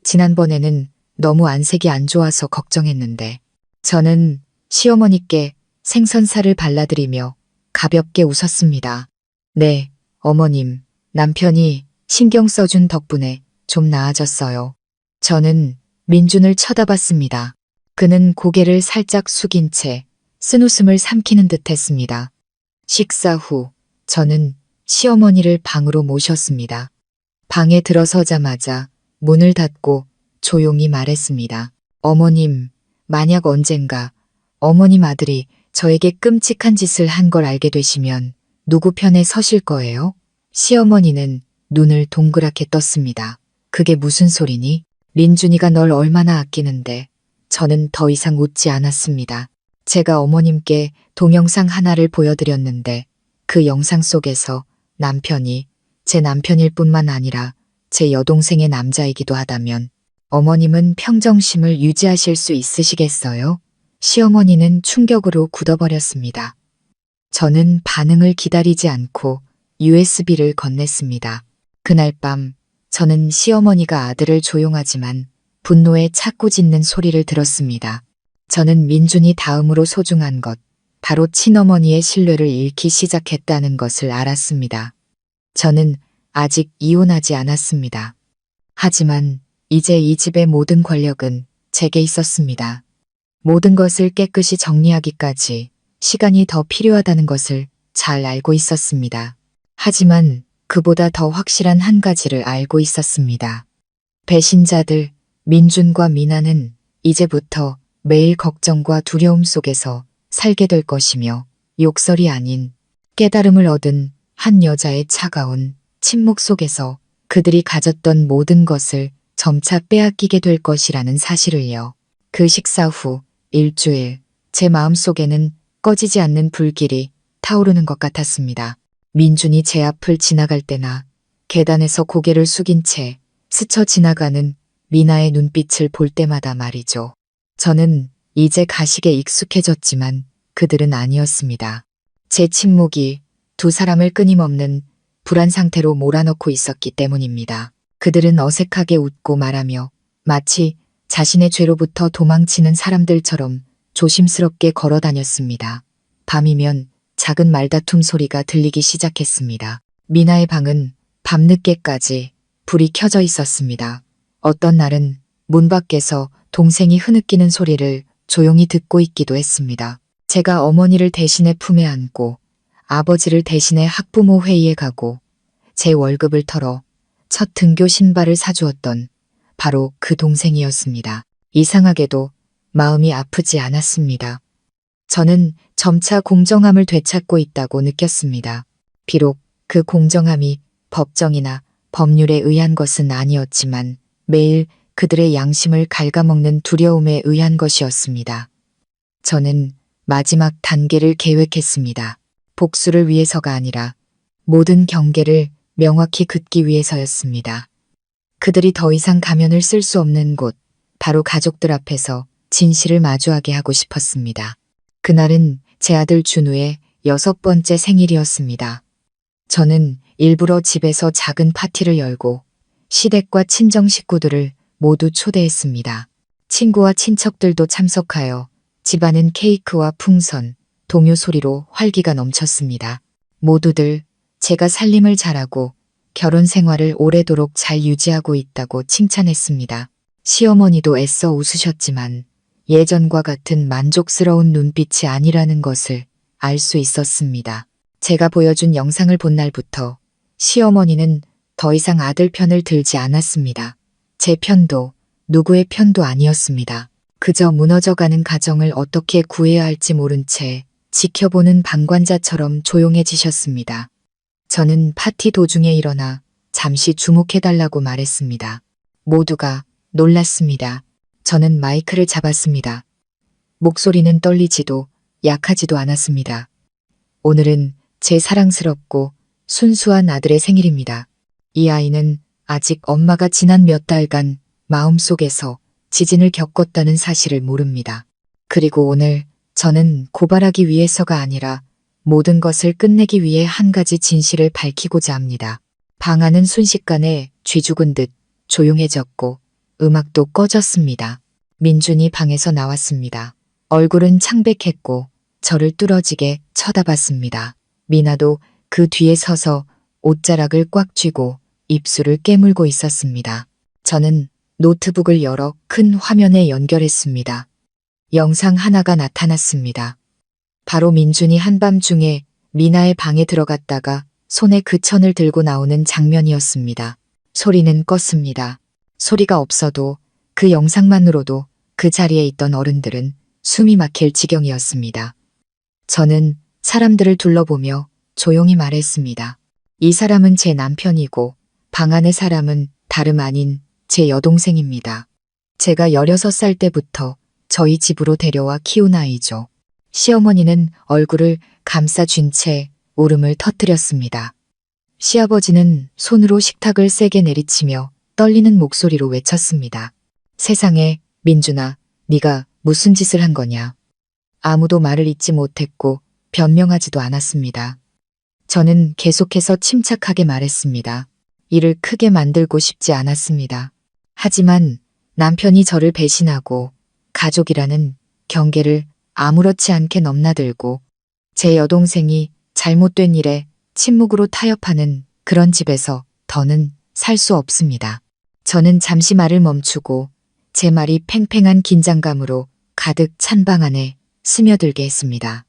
지난번에는 너무 안색이 안 좋아서 걱정했는데. 저는 시어머니께 생선살을 발라드리며 가볍게 웃었습니다. 네, 어머님, 남편이 신경 써준 덕분에 좀 나아졌어요. 저는 민준을 쳐다봤습니다. 그는 고개를 살짝 숙인 채 쓴웃음을 삼키는 듯 했습니다. 식사 후 저는 시어머니를 방으로 모셨습니다. 방에 들어서자마자 문을 닫고 조용히 말했습니다. 어머님, 만약 언젠가 어머님 아들이 저에게 끔찍한 짓을 한 걸 알게 되시면 누구 편에 서실 거예요? 시어머니는 눈을 동그랗게 떴습니다. 그게 무슨 소리니? 민준이가 널 얼마나 아끼는데. 저는 더 이상 웃지 않았습니다. 제가 어머님께 동영상 하나를 보여드렸는데 그 영상 속에서 남편이 제 남편일 뿐만 아니라 제 여동생의 남자이기도 하다면 어머님은 평정심을 유지하실 수 있으시겠어요? 시어머니는 충격으로 굳어버렸습니다. 저는 반응을 기다리지 않고 USB를 건넸습니다. 그날 밤 저는 시어머니가 아들을 조용하지만 분노에 찾고 짖는 소리를 들었습니다. 저는 민준이 다음으로 소중한 것, 바로 친어머니의 신뢰를 잃기 시작했다는 것을 알았습니다. 저는 아직 이혼하지 않았습니다. 하지만 이제 이 집의 모든 권력은 제게 있었습니다. 모든 것을 깨끗이 정리하기까지 시간이 더 필요하다는 것을 잘 알고 있었습니다. 하지만 그보다 더 확실한 한 가지를 알고 있었습니다. 배신자들 민준과 미나는 이제부터 매일 걱정과 두려움 속에서 살게 될 것이며 욕설이 아닌 깨달음을 얻은 한 여자의 차가운 침묵 속에서 그들이 가졌던 모든 것을 점차 빼앗기게 될 것이라는 사실을요. 그 식사 후 일주일 제 마음속에는 꺼지지 않는 불길이 타오르는 것 같았습니다. 민준이 제 앞을 지나갈 때나 계단에서 고개를 숙인 채 스쳐 지나가는 미나의 눈빛을 볼 때마다 말이죠. 저는 이제 가식에 익숙해졌지만 그들은 아니었습니다. 제 침묵이 두 사람을 끊임없는 불안 상태로 몰아넣고 있었기 때문입니다. 그들은 어색하게 웃고 말하며 마치 자신의 죄로부터 도망치는 사람들처럼 조심스럽게 걸어 다녔습니다. 밤이면 작은 말다툼 소리가 들리기 시작했습니다. 미나의 방은 밤늦게까지 불이 켜져 있었습니다. 어떤 날은 문 밖에서 동생이 흐느끼는 소리를 조용히 듣고 있기도 했습니다. 제가 어머니를 대신해 품에 안고 아버지를 대신해 학부모 회의에 가고 제 월급을 털어 첫 등교 신발을 사주었던 바로 그 동생이었습니다. 이상하게도 마음이 아프지 않았습니다. 저는 점차 공정함을 되찾고 있다고 느꼈습니다. 비록 그 공정함이 법정이나 법률에 의한 것은 아니었지만 매일 그들의 양심을 갉아먹는 두려움에 의한 것이었습니다. 저는 마지막 단계를 계획했습니다. 복수를 위해서가 아니라 모든 경계를 명확히 긋기 위해서였습니다. 그들이 더 이상 가면을 쓸 수 없는 곳, 바로 가족들 앞에서 진실을 마주하게 하고 싶었습니다. 그날은 제 아들 준우의 6번째 생일이었습니다. 저는 일부러 집에서 작은 파티를 열고 시댁과 친정 식구들을 모두 초대했습니다. 친구와 친척들도 참석하여 집안은 케이크와 풍선, 동요 소리로 활기가 넘쳤습니다. 모두들 제가 살림을 잘하고 결혼 생활을 오래도록 잘 유지하고 있다고 칭찬했습니다. 시어머니도 애써 웃으셨지만 예전과 같은 만족스러운 눈빛이 아니라는 것을 알 수 있었습니다. 제가 보여준 영상을 본 날부터 시어머니는 더 이상 아들 편을 들지 않았습니다. 제 편도 누구의 편도 아니었습니다. 그저 무너져가는 가정을 어떻게 구해야 할지 모른 채 지켜보는 방관자처럼 조용해지셨습니다. 저는 파티 도중에 일어나 잠시 주목해달라고 말했습니다. 모두가 놀랐습니다. 저는 마이크를 잡았습니다. 목소리는 떨리지도 약하지도 않았습니다. 오늘은 제 사랑스럽고 순수한 아들의 생일입니다. 이 아이는 아직 엄마가 지난 몇 달간 마음속에서 지진을 겪었다는 사실을 모릅니다. 그리고 오늘 저는 고발하기 위해서가 아니라 모든 것을 끝내기 위해 한 가지 진실을 밝히고자 합니다. 방 안은 순식간에 쥐 죽은 듯 조용해졌고 음악도 꺼졌습니다. 민준이 방에서 나왔습니다. 얼굴은 창백했고 저를 뚫어지게 쳐다봤습니다. 미나도 그 뒤에 서서 옷자락을 꽉 쥐고 입술을 깨물고 있었습니다. 저는 노트북을 열어 큰 화면에 연결했습니다. 영상 하나가 나타났습니다. 바로 민준이 한밤중에 미나의 방에 들어갔다가 손에 그 천을 들고 나오는 장면이었습니다. 소리는 껐습니다. 소리가 없어도 그 영상만으로도 그 자리에 있던 어른들은 숨이 막힐 지경이었습니다. 저는 사람들을 둘러보며 조용히 말했습니다. 이 사람은 제 남편이고 방 안의 사람은 다름 아닌 제 여동생입니다. 제가 16살 때부터 저희 집으로 데려와 키운 아이죠. 시어머니는 얼굴을 감싸쥔 채 울음을 터뜨렸습니다. 시아버지는 손으로 식탁을 세게 내리치며 떨리는 목소리로 외쳤습니다. 세상에, 민준아, 네가 무슨 짓을 한 거냐. 아무도 말을 잇지 못했고 변명하지도 않았습니다. 저는 계속해서 침착하게 말했습니다. 일을 크게 만들고 싶지 않았습니다. 하지만 남편이 저를 배신하고 가족이라는 경계를 아무렇지 않게 넘나들고 제 여동생이 잘못된 일에 침묵으로 타협하는 그런 집에서 더는 살 수 없습니다. 저는 잠시 말을 멈추고 제 말이 팽팽한 긴장감으로 가득 찬 방 안에 스며들게 했습니다.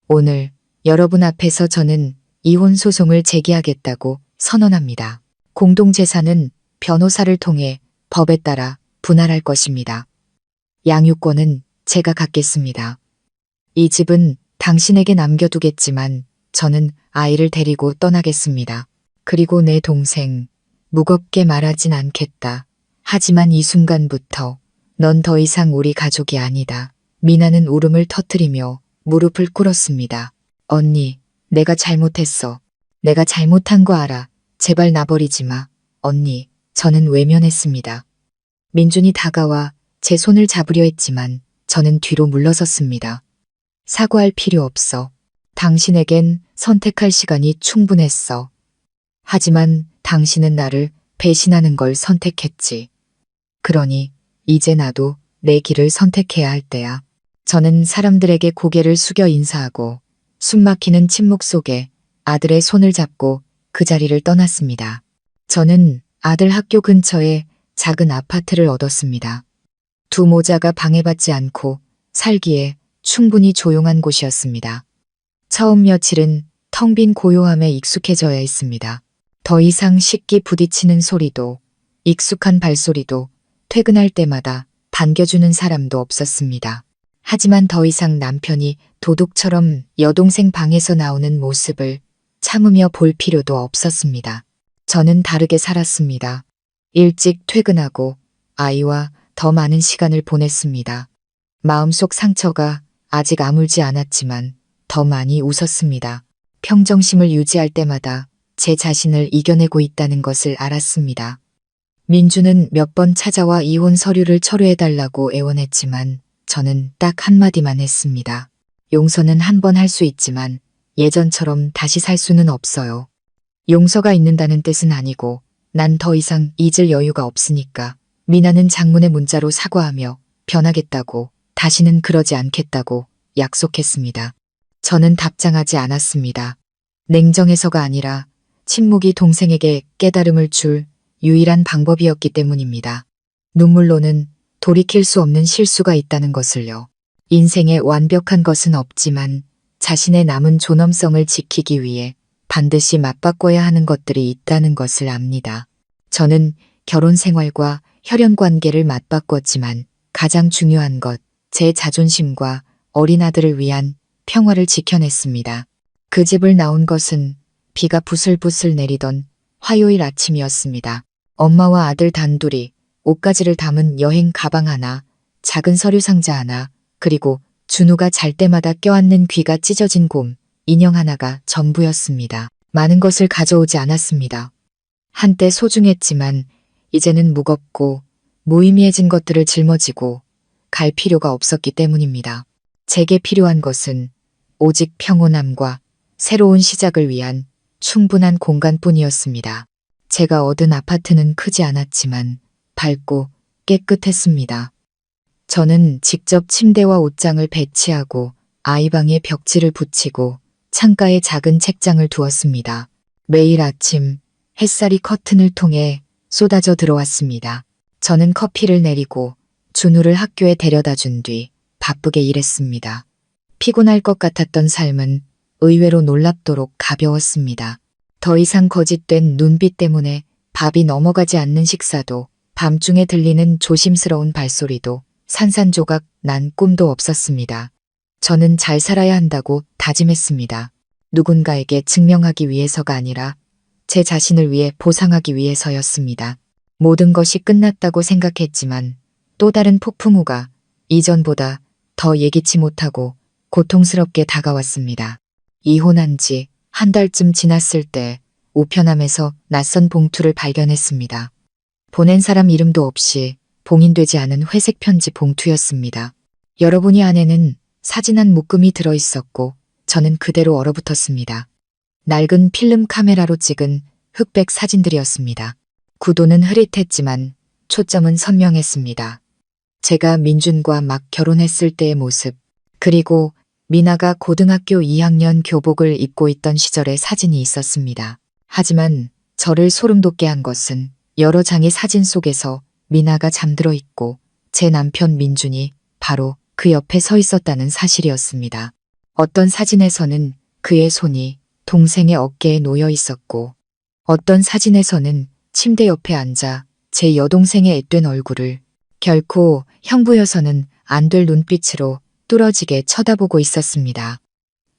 오늘 여러분 앞에서 저는 이혼 소송을 제기하겠다고 선언합니다. 공동재산은 변호사를 통해 법에 따라 분할할 것입니다. 양육권은 제가 갖겠습니다. 이 집은 당신에게 남겨두겠지만 저는 아이를 데리고 떠나겠습니다. 그리고 내 동생, 무겁게 말하진 않겠다. 하지만 이 순간부터 넌 더 이상 우리 가족이 아니다. 미나는 울음을 터뜨리며 무릎을 꿇었습니다. 언니, 내가 잘못했어. 내가 잘못한 거 알아. 제발 나버리지 마. 언니, 저는 외면했습니다. 민준이 다가와 제 손을 잡으려 했지만 저는 뒤로 물러섰습니다. 사과할 필요 없어. 당신에겐 선택할 시간이 충분했어. 하지만 당신은 나를 배신하는 걸 선택했지. 그러니 이제 나도 내 길을 선택해야 할 때야. 저는 사람들에게 고개를 숙여 인사하고 숨막히는 침묵 속에 아들의 손을 잡고 그 자리를 떠났습니다. 저는 아들 학교 근처에 작은 아파트를 얻었습니다. 두 모자가 방해받지 않고 살기에 충분히 조용한 곳이었습니다. 처음 며칠은 텅 빈 고요함에 익숙해져야 했습니다. 더 이상 식기 부딪히는 소리도 익숙한 발소리도 퇴근할 때마다 반겨주는 사람도 없었습니다. 하지만 더 이상 남편이 도둑처럼 여동생 방에서 나오는 모습을 참으며 볼 필요도 없었습니다. 저는 다르게 살았습니다. 일찍 퇴근하고 아이와 더 많은 시간을 보냈습니다. 마음속 상처가 아직 아물지 않았지만 더 많이 웃었습니다. 평정심을 유지할 때마다 제 자신을 이겨내고 있다는 것을 알았습니다. 민주는 몇 번 찾아와 이혼 서류를 철회해달라고 애원했지만 저는 딱 한마디만 했습니다. 용서는 한 번 할 수 있지만 예전처럼 다시 살 수는 없어요. 용서가 있는다는 뜻은 아니고 난 더 이상 잊을 여유가 없으니까. 미나는 장문의 문자로 사과하며 변하겠다고, 다시는 그러지 않겠다고 약속했습니다. 저는 답장하지 않았습니다. 냉정해서가 아니라 침묵이 동생에게 깨달음을 줄 유일한 방법이었기 때문입니다. 눈물로는 돌이킬 수 없는 실수가 있다는 것을요. 인생에 완벽한 것은 없지만 자신의 남은 존엄성을 지키기 위해 반드시 맞바꿔야 하는 것들이 있다는 것을 압니다. 저는 결혼 생활과 혈연 관계를 맞바꿨지만 가장 중요한 것, 제 자존심과 어린 아들을 위한 평화를 지켜냈습니다. 그 집을 나온 것은 비가 부슬부슬 내리던 화요일 아침이었습니다. 엄마와 아들 단둘이 옷가지를 담은 여행 가방 하나, 작은 서류 상자 하나, 그리고 준우가 잘 때마다 껴안는 귀가 찢어진 곰, 인형 하나가 전부였습니다. 많은 것을 가져오지 않았습니다. 한때 소중했지만 이제는 무겁고 무의미해진 것들을 짊어지고 갈 필요가 없었기 때문입니다. 제게 필요한 것은 오직 평온함과 새로운 시작을 위한 충분한 공간뿐이었습니다. 제가 얻은 아파트는 크지 않았지만 밝고 깨끗했습니다. 저는 직접 침대와 옷장을 배치하고 아이방에 벽지를 붙이고 창가에 작은 책장을 두었습니다. 매일 아침 햇살이 커튼을 통해 쏟아져 들어왔습니다. 저는 커피를 내리고 준우를 학교에 데려다 준 뒤 바쁘게 일했습니다. 피곤할 것 같았던 삶은 의외로 놀랍도록 가벼웠습니다. 더 이상 거짓된 눈빛 때문에 밥이 넘어가지 않는 식사도, 밤중에 들리는 조심스러운 발소리도, 산산조각 난 꿈도 없었습니다. 저는 잘 살아야 한다고 다짐했습니다. 누군가에게 증명하기 위해서가 아니라 제 자신을 위해 보상하기 위해서였습니다. 모든 것이 끝났다고 생각했지만 또 다른 폭풍우가 이전보다 더 예기치 못하고 고통스럽게 다가왔습니다. 이혼한 지 한 달쯤 지났을 때 우편함에서 낯선 봉투를 발견했습니다. 보낸 사람 이름도 없이 봉인되지 않은 회색 편지 봉투였습니다. 열어보니 안에는 사진 한 묶음이 들어있었고 저는 그대로 얼어붙었습니다. 낡은 필름 카메라로 찍은 흑백 사진들이었습니다. 구도는 흐릿했지만 초점은 선명했습니다. 제가 민준과 막 결혼했을 때의 모습, 그리고 미나가 고등학교 2학년 교복을 입고 있던 시절의 사진이 있었습니다. 하지만 저를 소름 돋게 한 것은 여러 장의 사진 속에서 미나가 잠들어 있고 제 남편 민준이 바로 그 옆에 서 있었다는 사실이었습니다. 어떤 사진에서는 그의 손이 동생의 어깨에 놓여 있었고 어떤 사진에서는 침대 옆에 앉아 제 여동생의 앳된 얼굴을 결코 형부여서는 안 될 눈빛으로 뚫어지게 쳐다보고 있었습니다.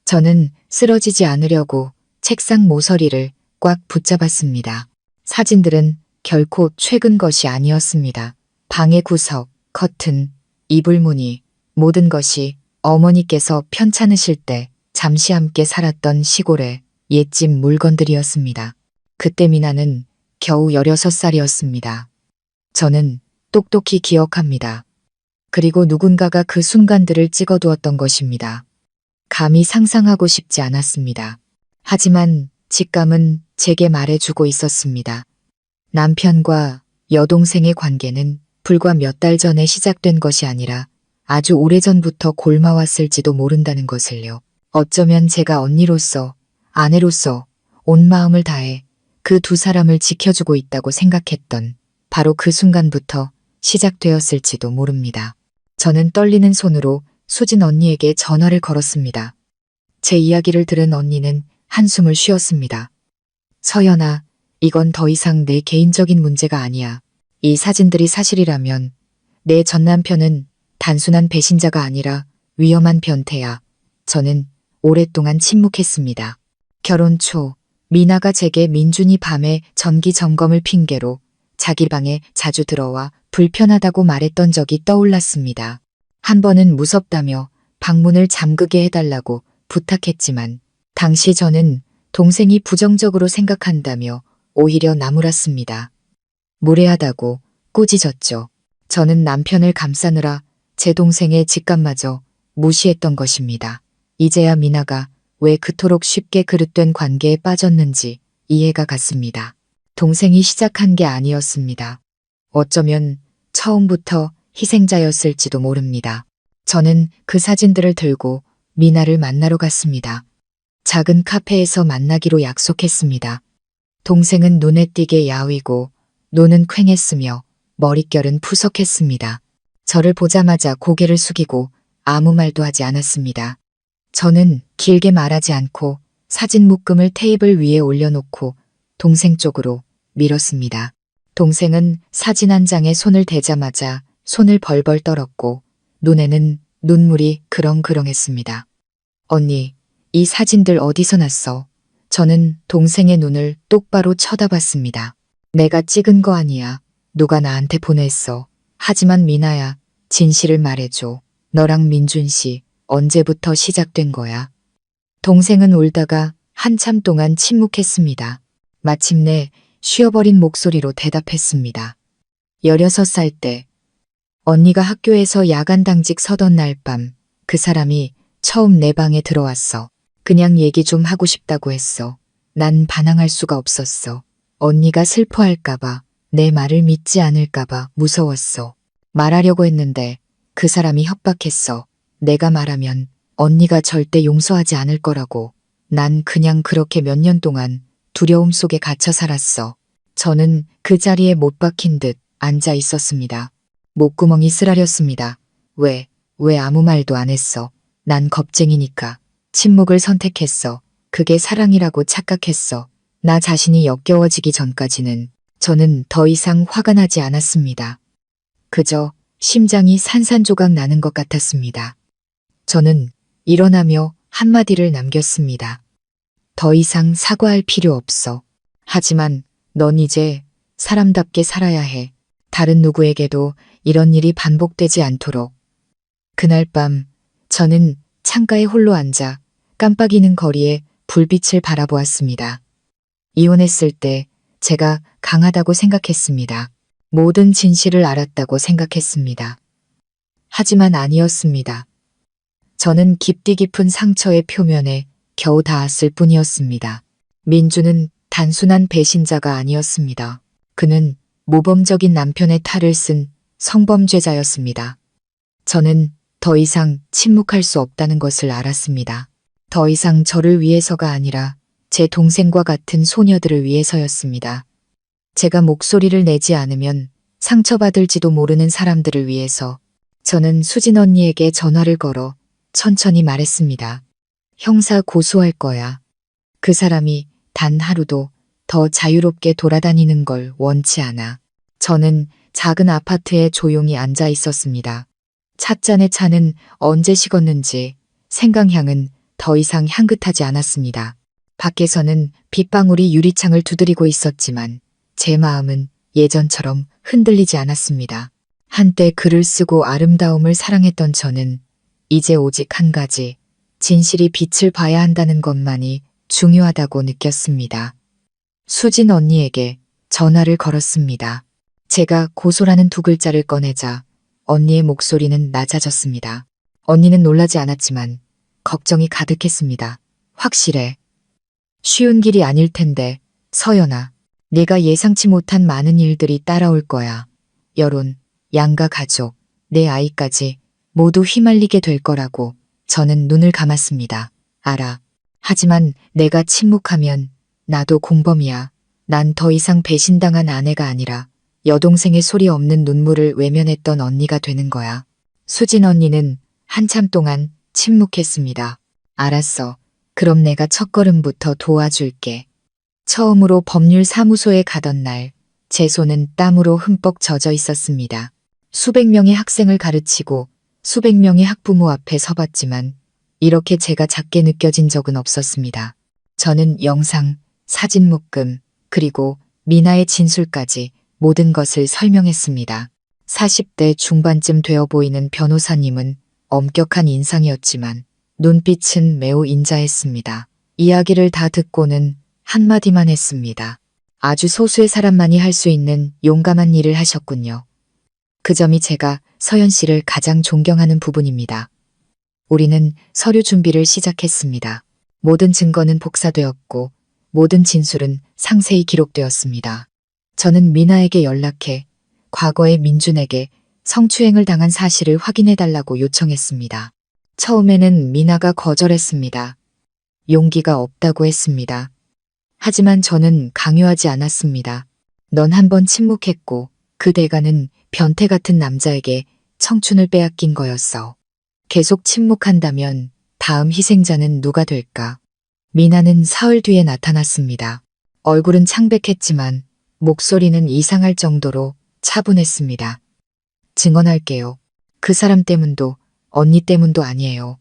저는 쓰러지지 않으려고 책상 모서리를 꽉 붙잡았습니다. 사진들은 결코 최근 것이 아니었습니다. 방의 구석, 커튼, 이불무늬, 모든 것이 어머니께서 편찮으실 때 잠시 함께 살았던 시골의 옛집 물건들이었습니다. 그때 미나는 겨우 16살이었습니다. 저는 똑똑히 기억합니다. 그리고 누군가가 그 순간들을 찍어두었던 것입니다. 감히 상상하고 싶지 않았습니다. 하지만 직감은 제게 말해주고 있었습니다. 남편과 여동생의 관계는 불과 몇 달 전에 시작된 것이 아니라 아주 오래전부터 골마왔을지도 모른다는 것을요. 어쩌면 제가 언니로서, 아내로서 온 마음을 다해 그 두 사람을 지켜주고 있다고 생각했던 바로 그 순간부터 시작되었을지도 모릅니다. 저는 떨리는 손으로 수진 언니에게 전화를 걸었습니다. 제 이야기를 들은 언니는 한숨을 쉬었습니다. 서연아, 이건 더 이상 내 개인적인 문제가 아니야. 이 사진들이 사실이라면 내 전 남편은 단순한 배신자가 아니라 위험한 변태야. 저는 오랫동안 침묵했습니다. 결혼 초 미나가 제게 민준이 밤에 전기 점검을 핑계로 자기 방에 자주 들어와 불편하다고 말했던 적이 떠올랐습니다. 한 번은 무섭다며 방문을 잠그게 해달라고 부탁했지만 당시 저는 동생이 부정적으로 생각한다며 오히려 나무랐습니다. 무례하다고 꾸짖었죠. 저는 남편을 감싸느라 제 동생의 직감마저 무시했던 것입니다. 이제야 미나가 왜 그토록 쉽게 그릇된 관계에 빠졌는지 이해가 갔습니다. 동생이 시작한 게 아니었습니다. 어쩌면 처음부터 희생자였을지도 모릅니다. 저는 그 사진들을 들고 미나를 만나러 갔습니다. 작은 카페에서 만나기로 약속했습니다. 동생은 눈에 띄게 야위고 눈은 퀭했으며 머릿결은 푸석했습니다. 저를 보자마자 고개를 숙이고 아무 말도 하지 않았습니다. 저는 길게 말하지 않고 사진 묶음을 테이블 위에 올려놓고 동생 쪽으로 밀었습니다. 동생은 사진 한 장에 손을 대자마자 손을 벌벌 떨었고 눈에는 눈물이 그렁그렁했습니다. 언니, 이 사진들 어디서 났어? 저는 동생의 눈을 똑바로 쳐다봤습니다. 내가 찍은 거 아니야. 누가 나한테 보냈어. 하지만 미나야, 진실을 말해줘. 너랑 민준 씨 언제부터 시작된 거야? 동생은 울다가 한참 동안 침묵했습니다. 마침내 쉬어버린 목소리로 대답했습니다. 16살 때 언니가 학교에서 야간 당직 서던 날 밤 그 사람이 처음 내 방에 들어왔어. 그냥 얘기 좀 하고 싶다고 했어. 난 반항할 수가 없었어. 언니가 슬퍼할까봐, 내 말을 믿지 않을까봐 무서웠어. 말하려고 했는데 그 사람이 협박했어. 내가 말하면 언니가 절대 용서하지 않을 거라고. 난 그냥 그렇게 몇 년 동안 두려움 속에 갇혀 살았어. 저는 그 자리에 못 박힌 듯 앉아 있었습니다. 목구멍이 쓰라렸습니다. 왜 아무 말도 안 했어? 난 겁쟁이니까. 침묵을 선택했어. 그게 사랑이라고 착각했어. 나 자신이 역겨워지기 전까지는 저는 더 이상 화가 나지 않았습니다. 그저 심장이 산산조각 나는 것 같았습니다. 저는 일어나며 한마디를 남겼습니다. 더 이상 사과할 필요 없어. 하지만 넌 이제 사람답게 살아야 해. 다른 누구에게도 이런 일이 반복되지 않도록. 그날 밤 저는 창가에 홀로 앉아 깜빡이는 거리에 불빛을 바라보았습니다. 이혼했을 때 제가 강하다고 생각했습니다. 모든 진실을 알았다고 생각했습니다. 하지만 아니었습니다. 저는 깊디 깊은 상처의 표면에 겨우 닿았을 뿐이었습니다. 민주는 단순한 배신자가 아니었습니다. 그는 모범적인 남편의 탈을 쓴 성범죄자였습니다. 저는 더 이상 침묵할 수 없다는 것을 알았습니다. 더 이상 저를 위해서가 아니라 제 동생과 같은 소녀들을 위해서였습니다. 제가 목소리를 내지 않으면 상처받을지도 모르는 사람들을 위해서 저는 수진 언니에게 전화를 걸어 천천히 말했습니다. 형사 고소할 거야. 그 사람이 단 하루도 더 자유롭게 돌아다니는 걸 원치 않아. 저는 작은 아파트에 조용히 앉아 있었습니다. 찻잔의 차는 언제 식었는지 생강향은 더 이상 향긋하지 않았습니다. 밖에서는 빗방울이 유리창을 두드리고 있었지만 제 마음은 예전처럼 흔들리지 않았습니다. 한때 글을 쓰고 아름다움을 사랑했던 저는 이제 오직 한 가지, 진실이 빛을 봐야 한다는 것만이 중요하다고 느꼈습니다. 수진 언니에게 전화를 걸었습니다. 제가 고소라는 두 글자를 꺼내자 언니의 목소리는 낮아졌습니다. 언니는 놀라지 않았지만 걱정이 가득했습니다. 확실해. 쉬운 길이 아닐 텐데, 서연아. 네가 예상치 못한 많은 일들이 따라올 거야. 여론, 양가 가족, 내 아이까지 모두 휘말리게 될 거라고 저는 눈을 감았습니다. 알아. 하지만 내가 침묵하면 나도 공범이야. 난 더 이상 배신당한 아내가 아니라 여동생의 소리 없는 눈물을 외면했던 언니가 되는 거야. 수진 언니는 한참 동안 침묵했습니다. 알았어. 그럼 내가 첫걸음부터 도와줄게. 처음으로 법률사무소에 가던 날, 제 손은 땀으로 흠뻑 젖어 있었습니다. 수백 명의 학생을 가르치고 수백 명의 학부모 앞에 서봤지만 이렇게 제가 작게 느껴진 적은 없었습니다. 저는 영상, 사진 묶음, 그리고 미나의 진술까지 모든 것을 설명했습니다. 40대 중반쯤 되어 보이는 변호사님은 엄격한 인상이었지만 눈빛은 매우 인자했습니다. 이야기를 다 듣고는 한마디만 했습니다. 아주 소수의 사람만이 할 수 있는 용감한 일을 하셨군요. 그 점이 제가 서연 씨를 가장 존경하는 부분입니다. 우리는 서류 준비를 시작했습니다. 모든 증거는 복사되었고 모든 진술은 상세히 기록되었습니다. 저는 미나에게 연락해 과거에 민준에게 성추행을 당한 사실을 확인해달라고 요청했습니다. 처음에는 미나가 거절했습니다. 용기가 없다고 했습니다. 하지만 저는 강요하지 않았습니다. 넌 한번 침묵했고 그 대가는 변태 같은 남자에게 청춘을 빼앗긴 거였어. 계속 침묵한다면 다음 희생자는 누가 될까? 미나는 사흘 뒤에 나타났습니다. 얼굴은 창백했지만 목소리는 이상할 정도로 차분했습니다. 증언할게요. 그 사람 때문도 언니 때문도 아니에요.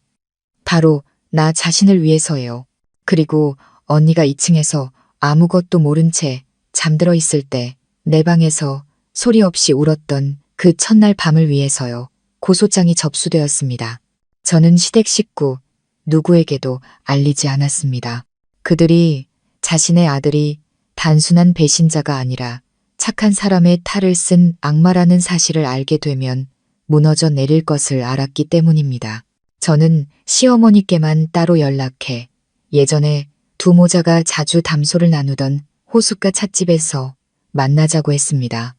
바로 나 자신을 위해서예요. 그리고 언니가 2층에서 아무것도 모른 채 잠들어 있을 때 내 방에서 소리 없이 울었던 그 첫날 밤을 위해서요. 고소장이 접수되었습니다. 저는 시댁 식구 누구에게도 알리지 않았습니다. 그들이 자신의 아들이 단순한 배신자가 아니라 착한 사람의 탈을 쓴 악마라는 사실을 알게 되면 무너져 내릴 것을 알았기 때문입니다. 저는 시어머니께만 따로 연락해 예전에 두 모자가 자주 담소를 나누던 호숫가 찻집에서 만나자고 했습니다.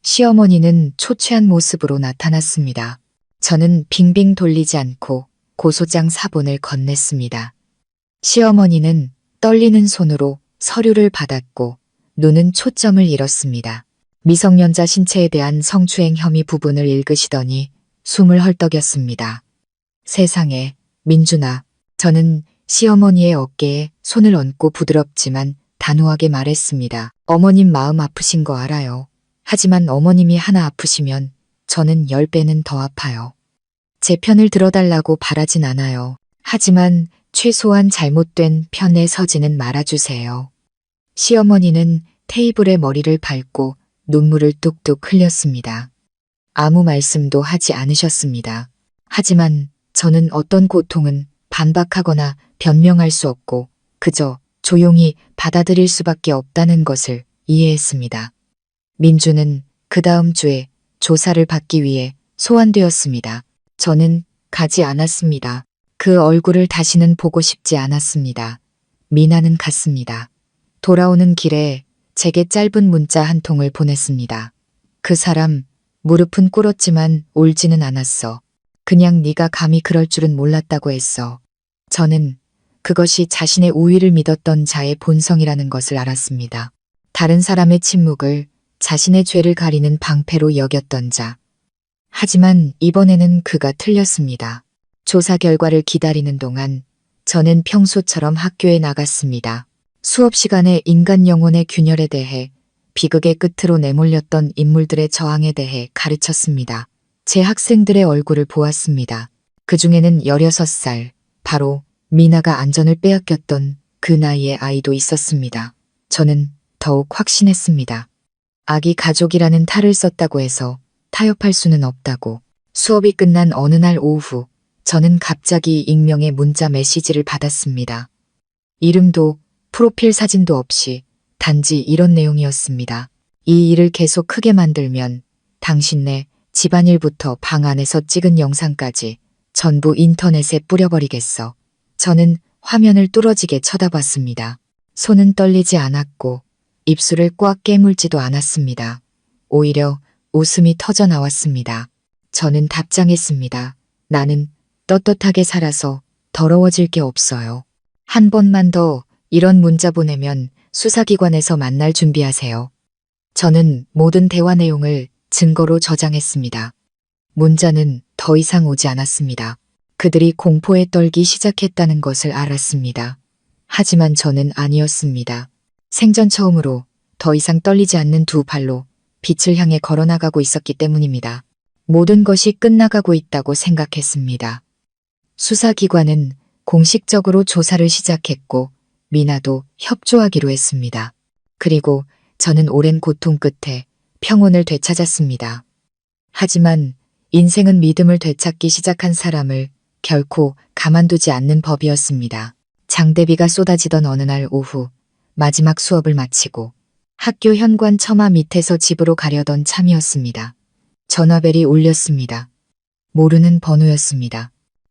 시어머니는 초췌한 모습으로 나타났습니다. 저는 빙빙 돌리지 않고 고소장 사본을 건넸습니다. 시어머니는 떨리는 손으로 서류를 받았고 눈은 초점을 잃었습니다. 미성년자 신체에 대한 성추행 혐의 부분을 읽으시더니 숨을 헐떡였습니다. 세상에, 민준아. 저는 시어머니의 어깨에 손을 얹고 부드럽지만 단호하게 말했습니다. 어머님 마음 아프신 거 알아요. 하지만 어머님이 하나 아프시면 저는 10배는 더 아파요. 제 편을 들어달라고 바라진 않아요. 하지만 최소한 잘못된 편에 서지는 말아주세요. 시어머니는 테이블에 머리를 밟고 눈물을 뚝뚝 흘렸습니다. 아무 말씀도 하지 않으셨습니다. 하지만 저는 어떤 고통은 반박하거나 변명할 수 없고 그저 조용히 받아들일 수밖에 없다는 것을 이해했습니다. 민주는 그 다음 주에 조사를 받기 위해 소환되었습니다. 저는 가지 않았습니다. 그 얼굴을 다시는 보고 싶지 않았습니다. 미나는 갔습니다. 돌아오는 길에 제게 짧은 문자 한 통을 보냈습니다. 그 사람 무릎은 꿇었지만 울지는 않았어. 그냥 네가 감히 그럴 줄은 몰랐다고 했어. 저는 그것이 자신의 우위를 믿었던 자의 본성이라는 것을 알았습니다. 다른 사람의 침묵을 자신의 죄를 가리는 방패로 여겼던 자. 하지만 이번에는 그가 틀렸습니다. 조사 결과를 기다리는 동안 저는 평소처럼 학교에 나갔습니다. 수업 시간에 인간 영혼의 균열에 대해 비극의 끝으로 내몰렸던 인물들의 저항에 대해 가르쳤습니다. 제 학생들의 얼굴을 보았습니다. 그 중에는 16살, 바로 미나가 안전을 빼앗겼던 그 나이의 아이도 있었습니다. 저는 더욱 확신했습니다. 아기 가족이라는 탈을 썼다고 해서 타협할 수는 없다고. 수업이 끝난 어느 날 오후, 저는 갑자기 익명의 문자 메시지를 받았습니다. 이름도 프로필 사진도 없이 단지 이런 내용이었습니다. 이 일을 계속 크게 만들면 당신네 집안일부터 방 안에서 찍은 영상까지 전부 인터넷에 뿌려버리겠어. 저는 화면을 뚫어지게 쳐다봤습니다. 손은 떨리지 않았고 입술을 꽉 깨물지도 않았습니다. 오히려 웃음이 터져 나왔습니다. 저는 답장했습니다. 나는 떳떳하게 살아서 더러워질 게 없어요. 한 번만 더 이런 문자 보내면 수사기관에서 만날 준비하세요. 저는 모든 대화 내용을 증거로 저장했습니다. 문자는 더 이상 오지 않았습니다. 그들이 공포에 떨기 시작했다는 것을 알았습니다. 하지만 저는 아니었습니다. 생전 처음으로 더 이상 떨리지 않는 두 발로 빛을 향해 걸어나가고 있었기 때문입니다. 모든 것이 끝나가고 있다고 생각했습니다. 수사기관은 공식적으로 조사를 시작했고 미나도 협조하기로 했습니다. 그리고 저는 오랜 고통 끝에 평온을 되찾았습니다. 하지만 인생은 믿음을 되찾기 시작한 사람을 결코 가만두지 않는 법이었습니다. 장대비가 쏟아지던 어느 날 오후 마지막 수업을 마치고 학교 현관 처마 밑에서 집으로 가려던 참이었습니다. 전화벨이 울렸습니다. 모르는 번호였습니다.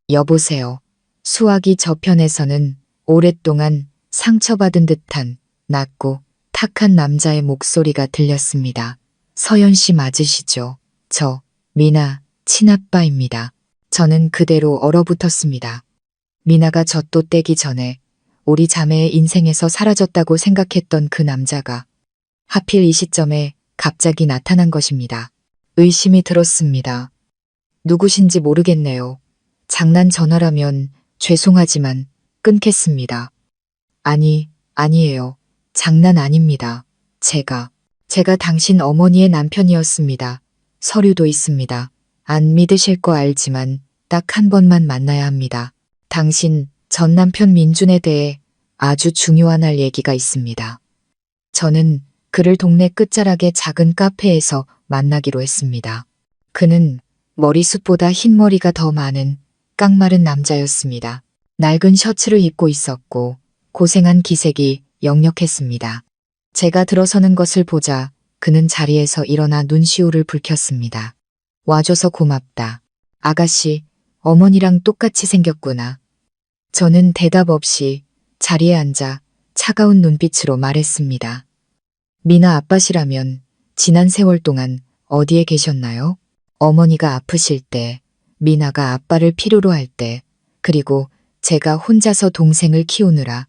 여보세요. 수화기 저편에서는 오랫동안 상처받은 듯한 낮고 탁한 남자의 목소리가 들렸습니다. 서연 씨 맞으시죠? 저 미나 친아빠입니다. 저는 그대로 얼어붙었습니다. 미나가 젖도 떼기 전에 우리 자매의 인생에서 사라졌다고 생각했던 그 남자가 하필 이 시점에 갑자기 나타난 것입니다. 의심이 들었습니다. 누구신지 모르겠네요. 장난 전화라면 죄송하지만 끊겠습니다. 아니에요. 장난 아닙니다. 제가 당신 어머니의 남편이었습니다. 서류도 있습니다. 안 믿으실 거 알지만 딱 한 번만 만나야 합니다. 당신 전 남편 민준에 대해 아주 중요한 할 얘기가 있습니다. 저는 그를 동네 끝자락의 작은 카페에서 만나기로 했습니다. 그는 머리숱보다 흰머리가 더 많은 깡마른 남자였습니다. 낡은 셔츠를 입고 있었고 고생한 기색이 역력했습니다. 제가 들어서는 것을 보자 그는 자리에서 일어나 눈시울을 붉혔습니다. 와줘서 고맙다. 아가씨, 어머니랑 똑같이 생겼구나. 저는 대답 없이 자리에 앉아 차가운 눈빛으로 말했습니다. 미나 아빠시라면 지난 세월 동안 어디에 계셨나요? 어머니가 아프실 때, 미나가 아빠를 필요로 할 때, 그리고 제가 혼자서 동생을 키우느라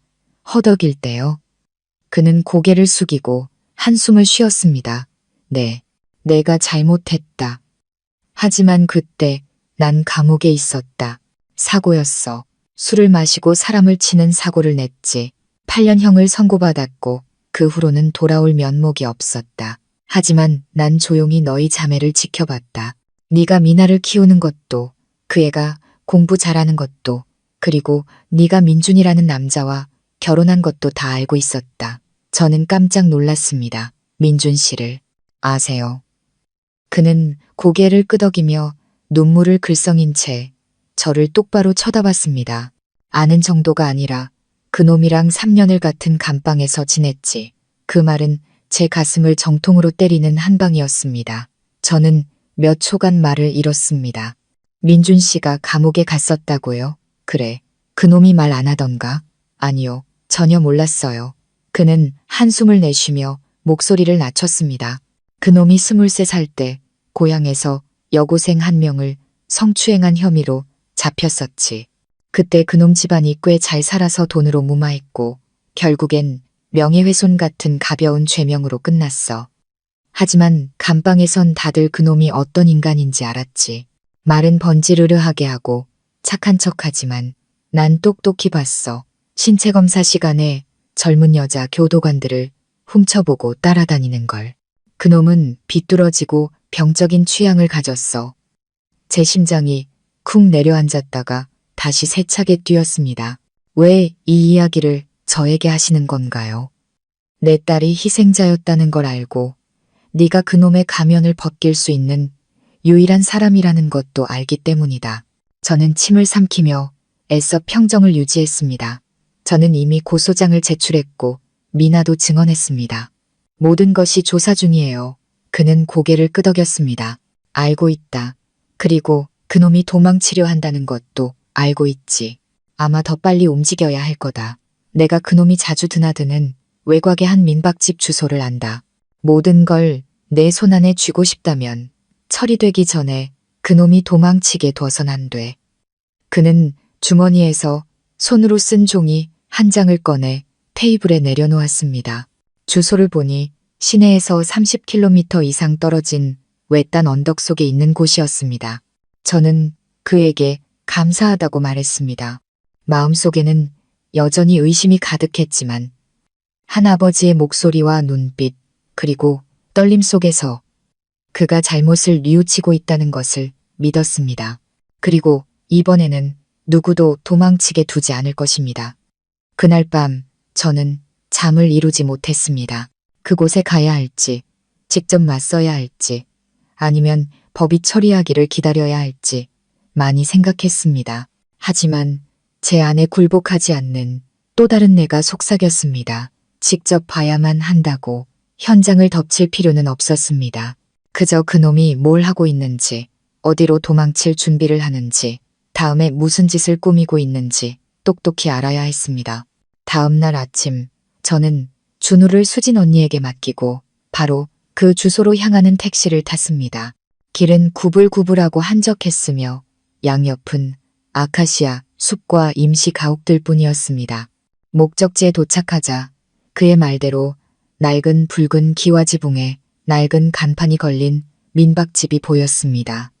허덕일 때요. 그는 고개를 숙이고 한숨을 쉬었습니다. 네, 내가 잘못했다. 하지만 그때 난 감옥에 있었다. 사고였어. 술을 마시고 사람을 치는 사고를 냈지. 8년형을 선고받았고 그 후로는 돌아올 면목이 없었다. 하지만 난 조용히 너희 자매를 지켜봤다. 네가 미나를 키우는 것도, 그 애가 공부 잘하는 것도, 그리고 네가 민준이라는 남자와 결혼한 것도 다 알고 있었다. 저는 깜짝 놀랐습니다. 민준 씨를 아세요? 그는 고개를 끄덕이며 눈물을 글썽인 채 저를 똑바로 쳐다봤습니다. 아는 정도가 아니라 그놈이랑 3년을 같은 감방에서 지냈지. 그 말은 제 가슴을 정통으로 때리는 한 방이었습니다. 저는 몇 초간 말을 잃었습니다. 민준 씨가 감옥에 갔었다고요? 그래. 그놈이 말 안 하던가? 아니요. 전혀 몰랐어요. 그는 한숨을 내쉬며 목소리를 낮췄습니다. 그놈이 23살 때 고향에서 여고생 한 명을 성추행한 혐의로 잡혔었지. 그때 그놈 집안이 꽤 잘 살아서 돈으로 무마했고 결국엔 명예훼손 같은 가벼운 죄명으로 끝났어. 하지만 감방에선 다들 그놈이 어떤 인간인지 알았지. 말은 번지르르하게 하고 착한 척하지만 난 똑똑히 봤어. 신체 검사 시간에 젊은 여자 교도관들을 훔쳐보고 따라다니는 걸. 그놈은 비뚤어지고 병적인 취향을 가졌어. 제 심장이 쿵 내려앉았다가 다시 세차게 뛰었습니다. 왜 이 이야기를 저에게 하시는 건가요? 내 딸이 희생자였다는 걸 알고 네가 그놈의 가면을 벗길 수 있는 유일한 사람이라는 것도 알기 때문이다. 저는 침을 삼키며 애써 평정을 유지했습니다. 저는 이미 고소장을 제출했고 미나도 증언했습니다. 모든 것이 조사 중이에요. 그는 고개를 끄덕였습니다. 알고 있다. 그리고 그놈이 도망치려 한다는 것도 알고 있지. 아마 더 빨리 움직여야 할 거다. 내가 그놈이 자주 드나드는 외곽의 한 민박집 주소를 안다. 모든 걸 내 손안에 쥐고 싶다면 처리되기 전에 그놈이 도망치게 둬선 안 돼. 그는 주머니에서 손으로 쓴 종이 한 장을 꺼내 테이블에 내려놓았습니다. 주소를 보니 시내에서 30km 이상 떨어진 외딴 언덕 속에 있는 곳이었습니다. 저는 그에게 감사하다고 말했습니다. 마음속에는 여전히 의심이 가득했지만 한 아버지의 목소리와 눈빛 그리고 떨림 속에서 그가 잘못을 뉘우치고 있다는 것을 믿었습니다. 그리고 이번에는 누구도 도망치게 두지 않을 것입니다. 그날 밤 저는 잠을 이루지 못했습니다. 그곳에 가야 할지, 직접 맞서야 할지, 아니면 법이 처리하기를 기다려야 할지 많이 생각했습니다. 하지만 제 안에 굴복하지 않는 또 다른 내가 속삭였습니다. 직접 봐야만 한다고 현장을 덮칠 필요는 없었습니다. 그저 그놈이 뭘 하고 있는지, 어디로 도망칠 준비를 하는지, 다음에 무슨 짓을 꾸미고 있는지 똑똑히 알아야 했습니다. 다음 날 아침 저는 준우를 수진 언니에게 맡기고 바로 그 주소로 향하는 택시를 탔습니다. 길은 구불구불하고 한적했으며 양옆은 아카시아 숲과 임시 가옥들 뿐이었습니다. 목적지에 도착하자 그의 말대로 낡은 붉은 기와지붕에 낡은 간판이 걸린 민박집이 보였습니다.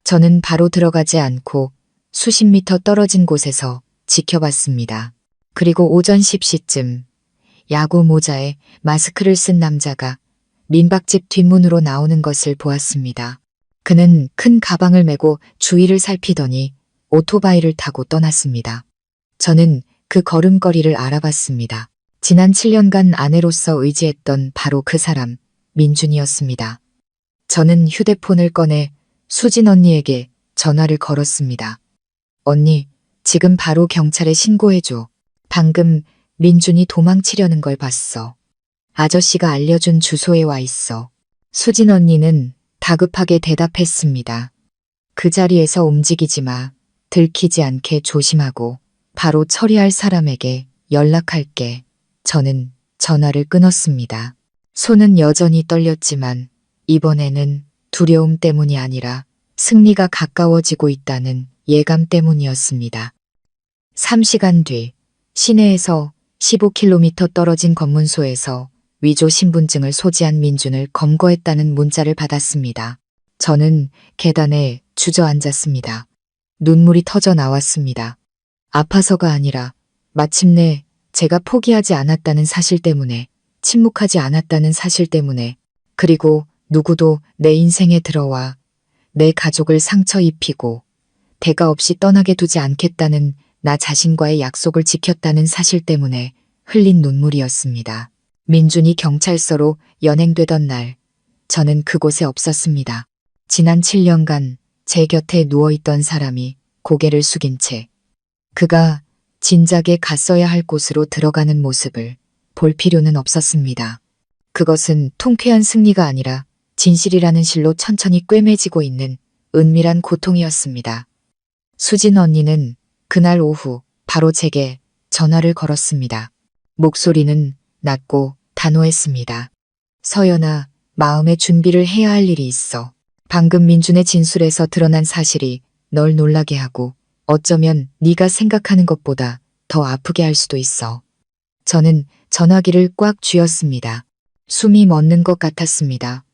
저는 바로 들어가지 않고 수십 미터 떨어진 곳에서 지켜봤습니다. 그리고 오전 10시쯤 야구 모자에 마스크를 쓴 남자가 민박집 뒷문으로 나오는 것을 보았습니다. 그는 큰 가방을 메고 주위를 살피더니 오토바이를 타고 떠났습니다. 저는 그 걸음걸이를 알아봤습니다. 지난 7년간 아내로서 의지했던 바로 그 사람, 민준이었습니다. 저는 휴대폰을 꺼내 수진 언니에게 전화를 걸었습니다. 언니, 지금 바로 경찰에 신고해줘. 방금 민준이 도망치려는 걸 봤어. 아저씨가 알려준 주소에 와 있어. 수진 언니는 다급하게 대답했습니다. 그 자리에서 움직이지 마. 들키지 않게 조심하고 바로 처리할 사람에게 연락할게. 저는 전화를 끊었습니다. 손은 여전히 떨렸지만 이번에는 두려움 때문이 아니라 승리가 가까워지고 있다는 예감 때문이었습니다. 3시간 뒤 시내에서 15km 떨어진 검문소에서 위조 신분증을 소지한 민준을 검거했다는 문자를 받았습니다. 저는 계단에 주저앉았습니다. 눈물이 터져 나왔습니다. 아파서가 아니라 마침내 제가 포기하지 않았다는 사실 때문에, 침묵하지 않았다는 사실 때문에, 그리고 누구도 내 인생에 들어와 내 가족을 상처 입히고 대가 없이 떠나게 두지 않겠다는 나 자신과의 약속을 지켰다는 사실 때문에 흘린 눈물이었습니다. 민준이 경찰서로 연행되던 날, 저는 그곳에 없었습니다. 지난 7년간 제 곁에 누워있던 사람이 고개를 숙인 채 그가 진작에 갔어야 할 곳으로 들어가는 모습을 볼 필요는 없었습니다. 그것은 통쾌한 승리가 아니라 진실이라는 실로 천천히 꿰매지고 있는 은밀한 고통이었습니다. 수진 언니는 그날 오후 바로 제게 전화를 걸었습니다. 목소리는 낮고 단호했습니다. 서연아, 마음의 준비를 해야 할 일이 있어. 방금 민준의 진술에서 드러난 사실이 널 놀라게 하고 어쩌면 네가 생각하는 것보다 더 아프게 할 수도 있어. 저는 전화기를 꽉 쥐었습니다. 숨이 멎는 것 같았습니다.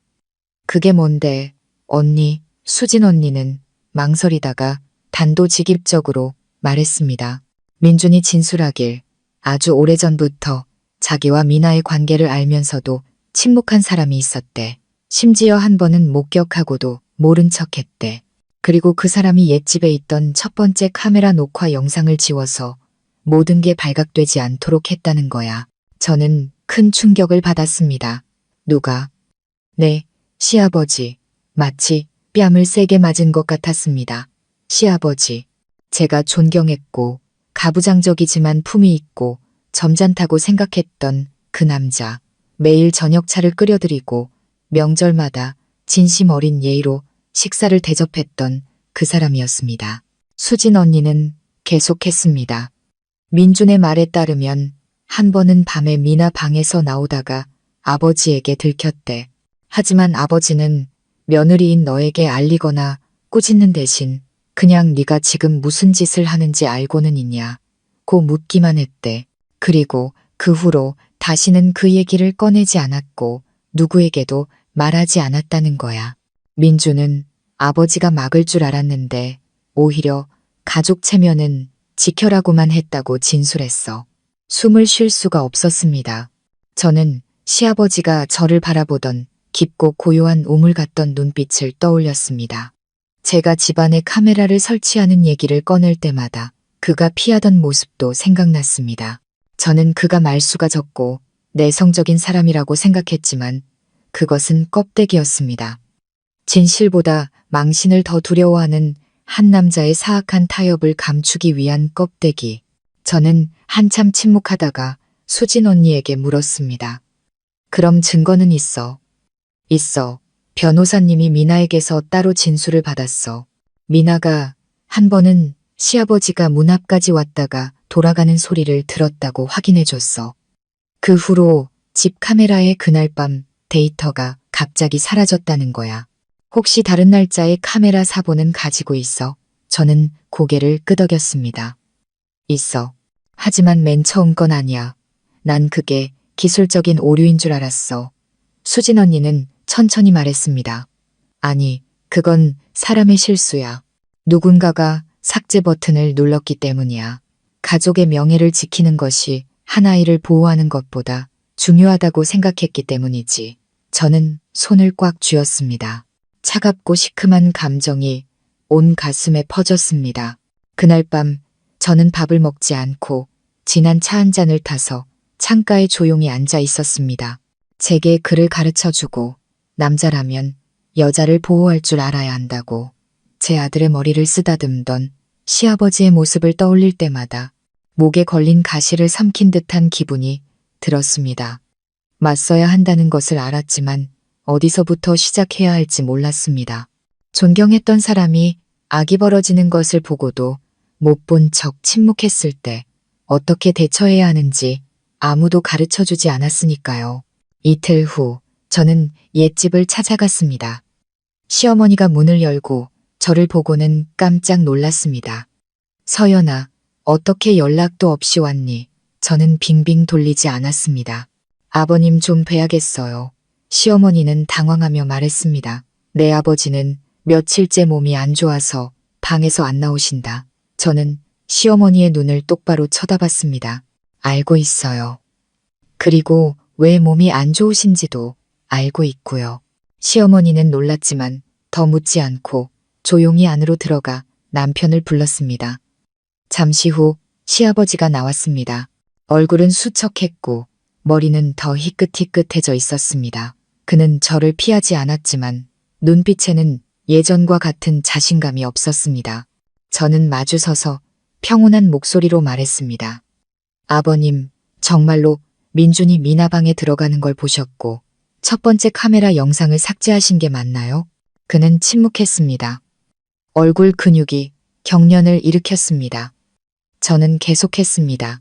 그게 뭔데, 언니, 수진 언니는 망설이다가 단도직입적으로 말했습니다. 민준이 진술하길 아주 오래전부터 자기와 미나의 관계를 알면서도 침묵한 사람이 있었대. 심지어 한 번은 목격하고도 모른 척했대. 그리고 그 사람이 옛집에 있던 첫 번째 카메라 녹화 영상을 지워서 모든 게 발각되지 않도록 했다는 거야. 저는 큰 충격을 받았습니다. 누가? 네, 시아버지. 마치 뺨을 세게 맞은 것 같았습니다. 시아버지. 제가 존경했고 가부장적이지만 품이 있고 점잖다고 생각했던 그 남자. 매일 저녁차를 끓여드리고 명절마다 진심 어린 예의로 식사를 대접했던 그 사람이었습니다. 수진 언니는 계속했습니다. 민준의 말에 따르면 한 번은 밤에 미나 방에서 나오다가 아버지에게 들켰대. 하지만 아버지는 며느리인 너에게 알리거나 꾸짖는 대신 그냥 네가 지금 무슨 짓을 하는지 알고는 있냐고 묻기만 했대. 그리고 그 후로 다시는 그 얘기를 꺼내지 않았고 누구에게도 말하지 않았다는 거야. 민주는 아버지가 막을 줄 알았는데 오히려 가족 체면은 지켜라고만 했다고 진술했어. 숨을 쉴 수가 없었습니다. 저는 시아버지가 저를 바라보던 깊고 고요한 우물 같던 눈빛을 떠올렸습니다. 제가 집안에 카메라를 설치하는 얘기를 꺼낼 때마다 그가 피하던 모습도 생각났습니다. 저는 그가 말수가 적고 내성적인 사람이라고 생각했지만 그것은 껍데기였습니다. 진실보다 망신을 더 두려워하는 한 남자의 사악한 타협을 감추기 위한 껍데기. 저는 한참 침묵하다가 수진 언니에게 물었습니다. 그럼 증거는 있어? 있어. 변호사님이 미나에게서 따로 진술을 받았어. 미나가 한 번은 시아버지가 문 앞까지 왔다가 돌아가는 소리를 들었다고 확인해줬어. 그 후로 집 카메라에 그날 밤 데이터가 갑자기 사라졌다는 거야. 혹시 다른 날짜의 카메라 사본은 가지고 있어? 저는 고개를 끄덕였습니다. 있어. 하지만 맨 처음 건 아니야. 난 그게 기술적인 오류인 줄 알았어. 수진 언니는 천천히 말했습니다. 아니, 그건 사람의 실수야. 누군가가 삭제 버튼을 눌렀기 때문이야. 가족의 명예를 지키는 것이 한 아이를 보호하는 것보다 중요하다고 생각했기 때문이지. 저는 손을 꽉 쥐었습니다. 차갑고 시큼한 감정이 온 가슴에 퍼졌습니다. 그날 밤 저는 밥을 먹지 않고 진한 차 한 잔을 타서 창가에 조용히 앉아 있었습니다. 제게 그를 가르쳐주고 남자라면 여자를 보호할 줄 알아야 한다고 제 아들의 머리를 쓰다듬던 시아버지의 모습을 떠올릴 때마다 목에 걸린 가시를 삼킨 듯한 기분이 들었습니다. 맞서야 한다는 것을 알았지만 어디서부터 시작해야 할지 몰랐습니다. 존경했던 사람이 악이 벌어지는 것을 보고도 못 본 척 침묵했을 때 어떻게 대처해야 하는지 아무도 가르쳐주지 않았으니까요. 이틀 후 저는 옛집을 찾아갔습니다. 시어머니가 문을 열고 저를 보고는 깜짝 놀랐습니다. 서연아, 어떻게 연락도 없이 왔니? 저는 빙빙 돌리지 않았습니다. 아버님 좀 뵈야겠어요. 시어머니는 당황하며 말했습니다. 내 아버지는 며칠째 몸이 안 좋아서 방에서 안 나오신다. 저는 시어머니의 눈을 똑바로 쳐다봤습니다. 알고 있어요. 그리고 왜 몸이 안 좋으신지도 알고 있고요. 시어머니는 놀랐지만 더 묻지 않고 조용히 안으로 들어가 남편을 불렀습니다. 잠시 후 시아버지가 나왔습니다. 얼굴은 수척했고 머리는 더 희끗희끗해져 있었습니다. 그는 저를 피하지 않았지만 눈빛에는 예전과 같은 자신감이 없었습니다. 저는 마주서서 평온한 목소리로 말했습니다. 아버님, 정말로 민준이 미나방에 들어가는 걸 보셨고 첫 번째 카메라 영상을 삭제하신 게 맞나요? 그는 침묵했습니다. 얼굴 근육이 경련을 일으켰습니다. 저는 계속했습니다.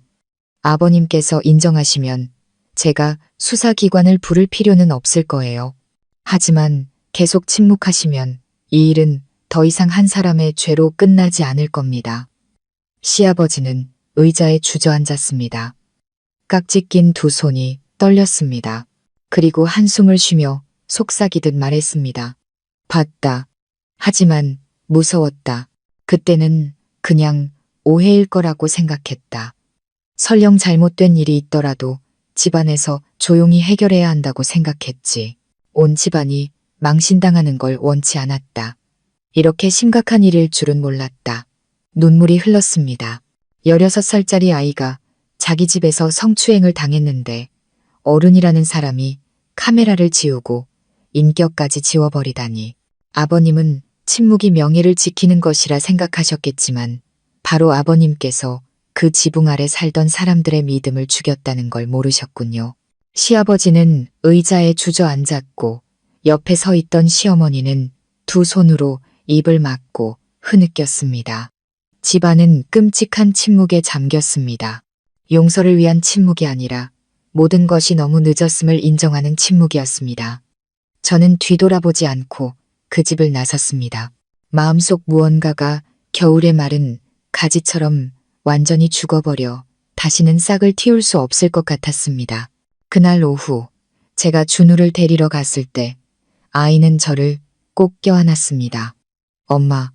아버님께서 인정하시면 제가 수사기관을 부를 필요는 없을 거예요. 하지만 계속 침묵하시면 이 일은 더 이상 한 사람의 죄로 끝나지 않을 겁니다. 시아버지는 의자에 주저앉았습니다. 깍지 낀 두 손이 떨렸습니다. 그리고 한숨을 쉬며 속삭이듯 말했습니다. 봤다. 하지만 무서웠다. 그때는 그냥 오해일 거라고 생각했다. 설령 잘못된 일이 있더라도 집안에서 조용히 해결해야 한다고 생각했지. 온 집안이 망신당하는 걸 원치 않았다. 이렇게 심각한 일일 줄은 몰랐다. 눈물이 흘렀습니다. 16살짜리 아이가 자기 집에서 성추행을 당했는데 어른이라는 사람이 카메라를 지우고 인격까지 지워버리다니. 아버님은 침묵이 명예를 지키는 것이라 생각하셨겠지만 바로 아버님께서 그 지붕 아래 살던 사람들의 믿음을 죽였다는 걸 모르셨군요. 시아버지는 의자에 주저앉았고 옆에 서 있던 시어머니는 두 손으로 입을 막고 흐느꼈습니다. 집안은 끔찍한 침묵에 잠겼습니다. 용서를 위한 침묵이 아니라 모든 것이 너무 늦었음을 인정하는 침묵이었습니다. 저는 뒤돌아보지 않고 그 집을 나섰습니다. 마음속 무언가가 겨울의 마른 가지처럼 완전히 죽어버려 다시는 싹을 틔울 수 없을 것 같았습니다. 그날 오후 제가 준우를 데리러 갔을 때 아이는 저를 꼭 껴안았습니다. 엄마,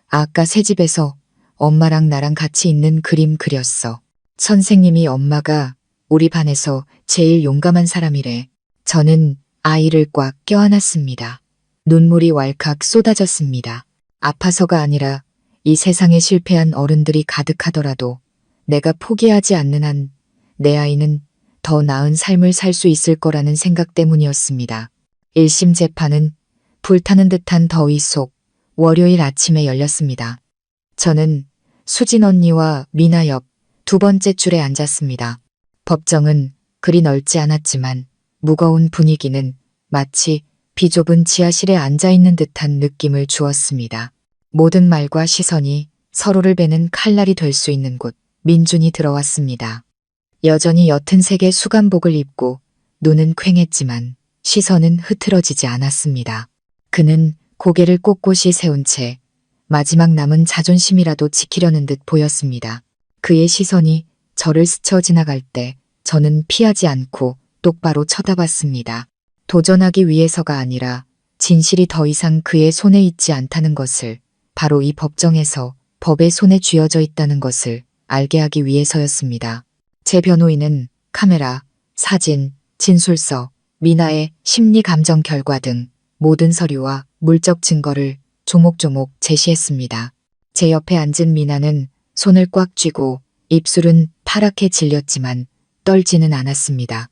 아까 새 집에서 엄마랑 나랑 같이 있는 그림 그렸어. 선생님이 엄마가 우리 반에서 제일 용감한 사람이래. 저는 아이를 꽉 껴안았습니다. 눈물이 왈칵 쏟아졌습니다. 아파서가 아니라 이 세상에 실패한 어른들이 가득하더라도 내가 포기하지 않는 한 내 아이는 더 나은 삶을 살 수 있을 거라는 생각 때문이었습니다. 1심 재판은 불타는 듯한 더위 속 월요일 아침에 열렸습니다. 저는 수진 언니와 미나 옆 두 번째 줄에 앉았습니다. 법정은 그리 넓지 않았지만 무거운 분위기는 마치 비좁은 지하실에 앉아있는 듯한 느낌을 주었습니다. 모든 말과 시선이 서로를 베는 칼날이 될 수 있는 곳, 민준이 들어왔습니다. 여전히 옅은 색의 수감복을 입고 눈은 퀭했지만 시선은 흐트러지지 않았습니다. 그는 고개를 꼿꼿이 세운 채 마지막 남은 자존심이라도 지키려는 듯 보였습니다. 그의 시선이 저를 스쳐 지나갈 때 저는 피하지 않고 똑바로 쳐다봤습니다. 도전하기 위해서가 아니라 진실이 더 이상 그의 손에 있지 않다는 것을, 바로 이 법정에서 법의 손에 쥐어져 있다는 것을 알게 하기 위해서였습니다. 제 변호인은 카메라, 사진, 진술서, 미나의 심리 감정 결과 등 모든 서류와 물적 증거를 조목조목 제시했습니다. 제 옆에 앉은 미나는 손을 꽉 쥐고 입술은 파랗게 질렸지만 떨지는 않았습니다.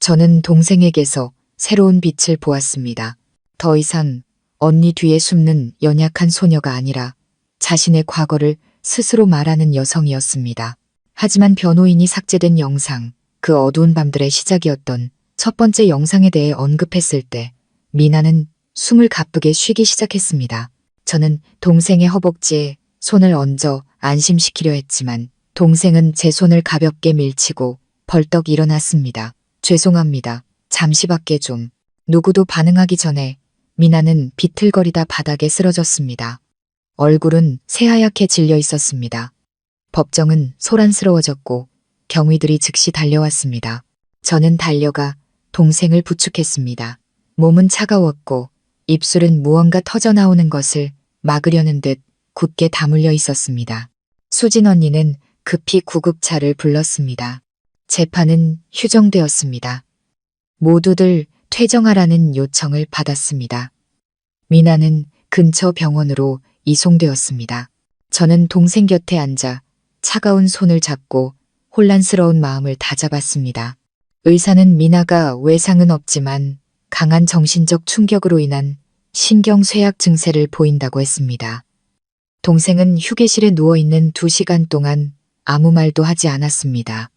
저는 동생에게서 새로운 빛을 보았습니다. 더 이상 언니 뒤에 숨는 연약한 소녀가 아니라 자신의 과거를 스스로 말하는 여성이었습니다. 하지만 변호인이 삭제된 영상, 그 어두운 밤들의 시작이었던 첫 번째 영상에 대해 언급했을 때 미나는 숨을 가쁘게 쉬기 시작했습니다. 저는 동생의 허벅지에 손을 얹어 안심시키려 했지만 동생은 제 손을 가볍게 밀치고 벌떡 일어났습니다. 죄송합니다. 잠시 밖에 좀. 누구도 반응하기 전에 미나는 비틀거리다 바닥에 쓰러졌습니다. 얼굴은 새하얗게 질려 있었습니다. 법정은 소란스러워졌고 경위들이 즉시 달려왔습니다. 저는 달려가 동생을 부축했습니다. 몸은 차가웠고 입술은 무언가 터져나오는 것을 막으려는 듯 굳게 다물려 있었습니다. 수진 언니는 급히 구급차를 불렀습니다. 재판은 휴정되었습니다. 모두들 퇴정하라는 요청을 받았습니다. 미나는 근처 병원으로 이송되었습니다. 저는 동생 곁에 앉아 차가운 손을 잡고 혼란스러운 마음을 다잡았습니다. 의사는 미나가 외상은 없지만 강한 정신적 충격으로 인한 신경쇠약 증세를 보인다고 했습니다. 동생은 휴게실에 누워있는 2시간 동안 아무 말도 하지 않았습니다.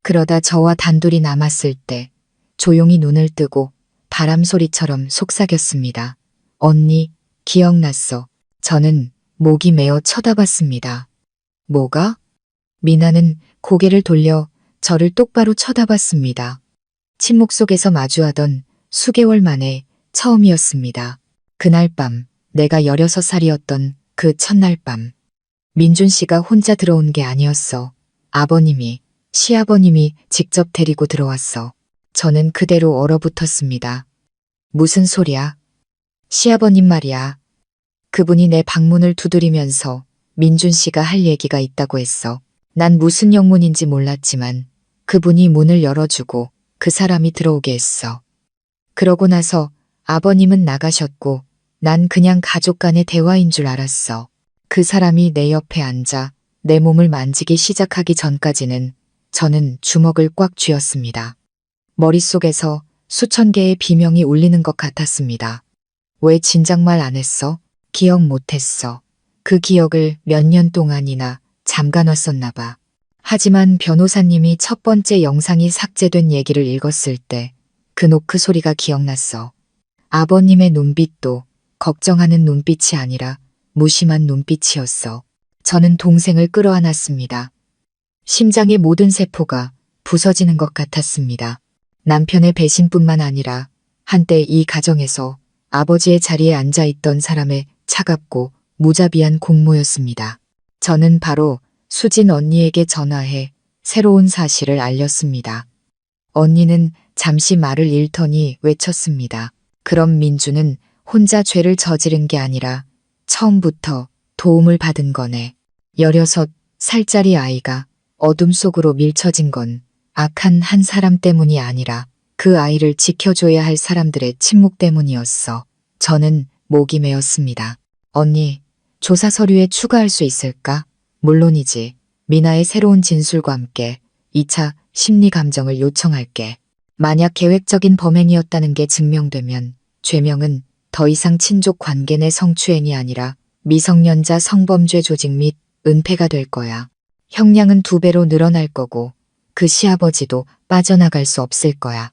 그러다 저와 단둘이 남았을 때 조용히 눈을 뜨고 바람 소리처럼 속삭였습니다. 언니, 기억났어. 저는 목이 메어 쳐다봤습니다. 뭐가? 미나는 고개를 돌려 저를 똑바로 쳐다봤습니다. 침묵 속에서 마주하던 수개월 만에 처음이었습니다. 그날 밤, 내가 16살이었던 그 첫날 밤. 민준 씨가 혼자 들어온 게 아니었어. 아버님이, 시아버님이 직접 데리고 들어왔어. 저는 그대로 얼어붙었습니다. 무슨 소리야? 시아버님 말이야. 그분이 내 방문을 두드리면서 민준 씨가 할 얘기가 있다고 했어. 난 무슨 영문인지 몰랐지만 그분이 문을 열어주고 그 사람이 들어오게 했어. 그러고 나서 아버님은 나가셨고 난 그냥 가족 간의 대화인 줄 알았어. 그 사람이 내 옆에 앉아 내 몸을 만지기 시작하기 전까지는 저는 주먹을 꽉 쥐었습니다. 머릿속에서 수천 개의 비명이 울리는 것 같았습니다. 왜 진작말 안 했어? 기억 못했어. 그 기억을 몇 년 동안이나 잠가놨었나 봐. 하지만 변호사님이 첫 번째 영상이 삭제된 얘기를 읽었을 때 그 노크 소리가 기억났어. 아버님의 눈빛도 걱정하는 눈빛이 아니라 무심한 눈빛이었어. 저는 동생을 끌어안았습니다. 심장의 모든 세포가 부서지는 것 같았습니다. 남편의 배신뿐만 아니라 한때 이 가정에서 아버지의 자리에 앉아있던 사람의 차갑고 무자비한 공모였습니다. 저는 바로 수진 언니에게 전화해 새로운 사실을 알렸습니다. 언니는 잠시 말을 잃더니 외쳤습니다. 그럼 민주는 혼자 죄를 저지른 게 아니라 처음부터 도움을 받은 거네. 16살짜리 아이가 어둠 속으로 밀쳐진 건 악한 한 사람 때문이 아니라 그 아이를 지켜줘야 할 사람들의 침묵 때문이었어. 저는 목이 메었습니다. 언니, 조사 서류에 추가할 수 있을까? 물론이지. 미나의 새로운 진술과 함께 2차 심리 감정을 요청할게. 만약 계획적인 범행이었다는 게 증명되면 죄명은 더 이상 친족 관계 내 성추행이 아니라 미성년자 성범죄 조직 및 은폐가 될 거야. 형량은 2배로 늘어날 거고 그 시아버지도 빠져나갈 수 없을 거야.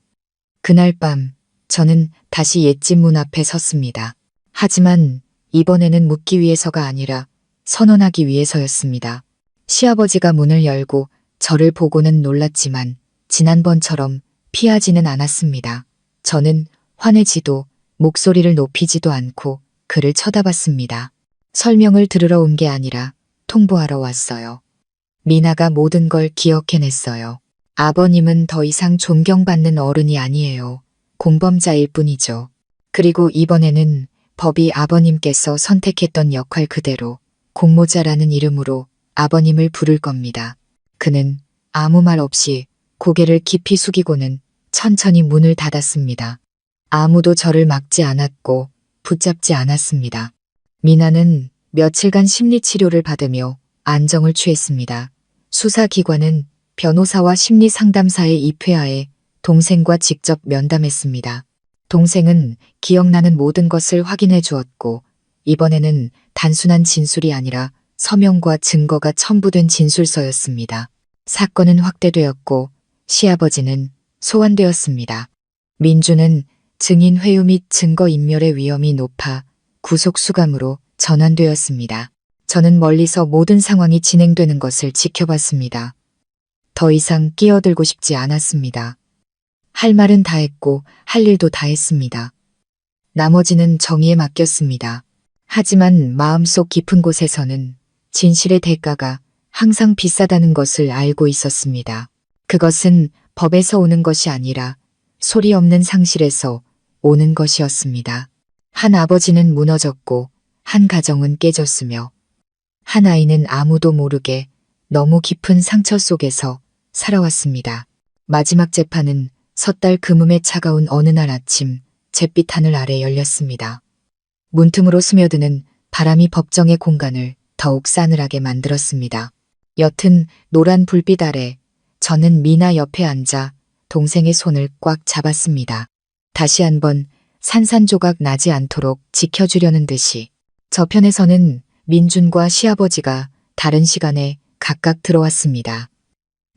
그날 밤 저는 다시 옛집 문 앞에 섰습니다. 하지만 이번에는 묻기 위해서가 아니라 선언하기 위해서였습니다. 시아버지가 문을 열고 저를 보고는 놀랐지만 지난번처럼 피하지는 않았습니다. 저는 화내지도 목소리를 높이지도 않고 그를 쳐다봤습니다. 설명을 들으러 온 게 아니라 통보하러 왔어요. 미나가 모든 걸 기억해냈어요. 아버님은 더 이상 존경받는 어른이 아니에요. 공범자일 뿐이죠. 그리고 이번에는 법이 아버님께서 선택했던 역할 그대로 공모자라는 이름으로 아버님을 부를 겁니다. 그는 아무 말 없이 고개를 깊이 숙이고는 천천히 문을 닫았습니다. 아무도 저를 막지 않았고 붙잡지 않았습니다. 미나는 며칠간 심리치료를 받으며 안정을 취했습니다. 수사기관은 변호사와 심리상담사의 입회하에 동생과 직접 면담했습니다. 동생은 기억나는 모든 것을 확인해 주었고 이번에는 단순한 진술이 아니라 서명과 증거가 첨부된 진술서였습니다. 사건은 확대되었고 시아버지는 소환되었습니다. 민주는 증인 회유 및 증거 인멸의 위험이 높아 구속 수감으로 전환되었습니다. 저는 멀리서 모든 상황이 진행되는 것을 지켜봤습니다. 더 이상 끼어들고 싶지 않았습니다. 할 말은 다 했고 할 일도 다 했습니다. 나머지는 정의에 맡겼습니다. 하지만 마음속 깊은 곳에서는 진실의 대가가 항상 비싸다는 것을 알고 있었습니다. 그것은 법에서 오는 것이 아니라 소리 없는 상실에서 오는 것이었습니다. 한 아버지는 무너졌고 한 가정은 깨졌으며 한 아이는 아무도 모르게 너무 깊은 상처 속에서 살아왔습니다. 마지막 재판은 섣달 금음의 차가운 어느 날 아침 잿빛 하늘 아래 열렸습니다. 문틈으로 스며드는 바람이 법정의 공간을 더욱 싸늘하게 만들었습니다. 옅은 노란 불빛 아래 저는 미나 옆에 앉아 동생의 손을 꽉 잡았습니다. 다시 한번 산산조각 나지 않도록 지켜주려는 듯이. 저편에서는 민준과 시아버지가 다른 시간에 각각 들어왔습니다.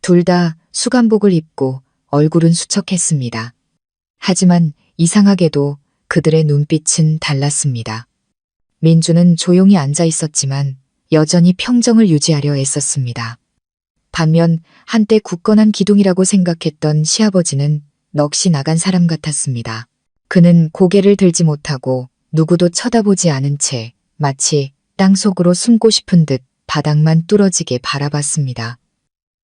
둘 다 수감복을 입고 얼굴은 수척했습니다. 하지만 이상하게도 그들의 눈빛은 달랐습니다. 민준은 조용히 앉아 있었지만 여전히 평정을 유지하려 애썼습니다. 반면 한때 굳건한 기둥이라고 생각했던 시아버지는 넋이 나간 사람 같았습니다. 그는 고개를 들지 못하고 누구도 쳐다보지 않은 채 마치 땅속으로 숨고 싶은 듯 바닥만 뚫어지게 바라봤습니다.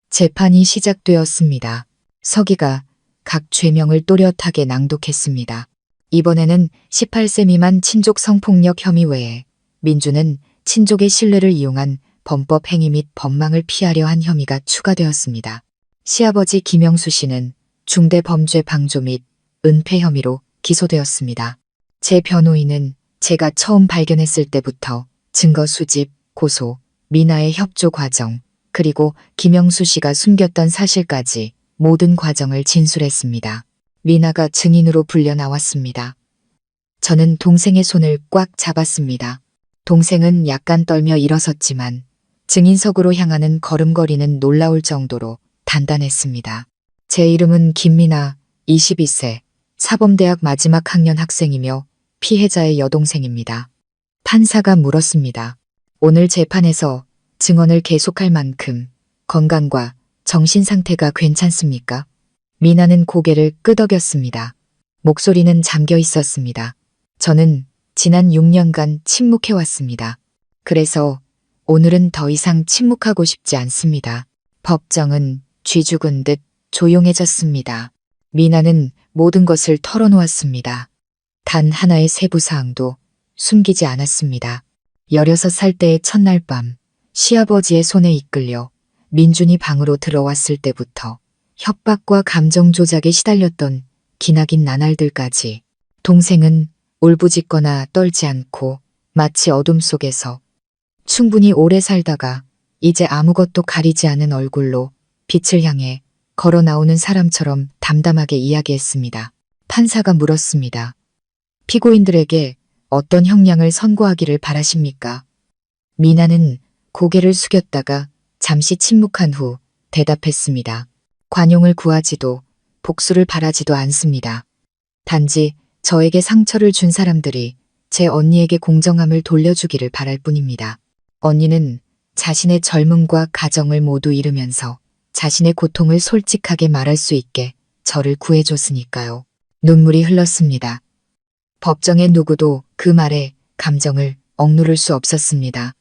재판이 시작되었습니다. 서기가 각 죄명을 또렷하게 낭독했습니다. 이번에는 18세 미만 친족 성폭력 혐의 외에 민주는 친족의 신뢰를 이용한 범법 행위 및 법망을 피하려 한 혐의가 추가되었습니다. 시아버지 김영수 씨는 중대 범죄 방조 및 은폐 혐의로 기소되었습니다. 제 변호인은 제가 처음 발견했을 때부터 증거 수집, 고소, 미나의 협조 과정, 그리고 김영수 씨가 숨겼던 사실까지 모든 과정을 진술했습니다. 미나가 증인으로 불려 나왔습니다. 저는 동생의 손을 꽉 잡았습니다. 동생은 약간 떨며 일어섰지만 증인석으로 향하는 걸음걸이는 놀라울 정도로 단단했습니다. 제 이름은 김미나, 22세, 사범대학 마지막 학년 학생이며 피해자의 여동생입니다. 판사가 물었습니다. 오늘 재판에서 증언을 계속할 만큼 건강과 정신 상태가 괜찮습니까? 미나는 고개를 끄덕였습니다. 목소리는 잠겨 있었습니다. 저는 지난 6년간 침묵해왔습니다. 그래서 오늘은 더 이상 침묵하고 싶지 않습니다. 법정은 쥐죽은 듯 조용해졌습니다. 미나는 모든 것을 털어놓았습니다. 단 하나의 세부사항도 숨기지 않았습니다. 16살 때의 첫날 밤 시아버지의 손에 이끌려 민준이 방으로 들어왔을 때부터 협박과 감정 조작에 시달렸던 기나긴 나날들까지 동생은 울부짖거나 떨지 않고 마치 어둠 속에서 충분히 오래 살다가 이제 아무것도 가리지 않은 얼굴로 빛을 향해 걸어 나오는 사람처럼 담담하게 이야기했습니다. 판사가 물었습니다. 피고인들에게 어떤 형량을 선고하기를 바라십니까? 미나는 고개를 숙였다가 잠시 침묵한 후 대답했습니다. 관용을 구하지도 복수를 바라지도 않습니다. 단지 저에게 상처를 준 사람들이 제 언니에게 공정함을 돌려주기를 바랄 뿐입니다. 언니는 자신의 젊음과 가정을 모두 잃으면서 자신의 고통을 솔직하게 말할 수 있게 저를 구해줬으니까요. 눈물이 흘렀습니다. 법정의 누구도 그 말에 감정을 억누를 수 없었습니다.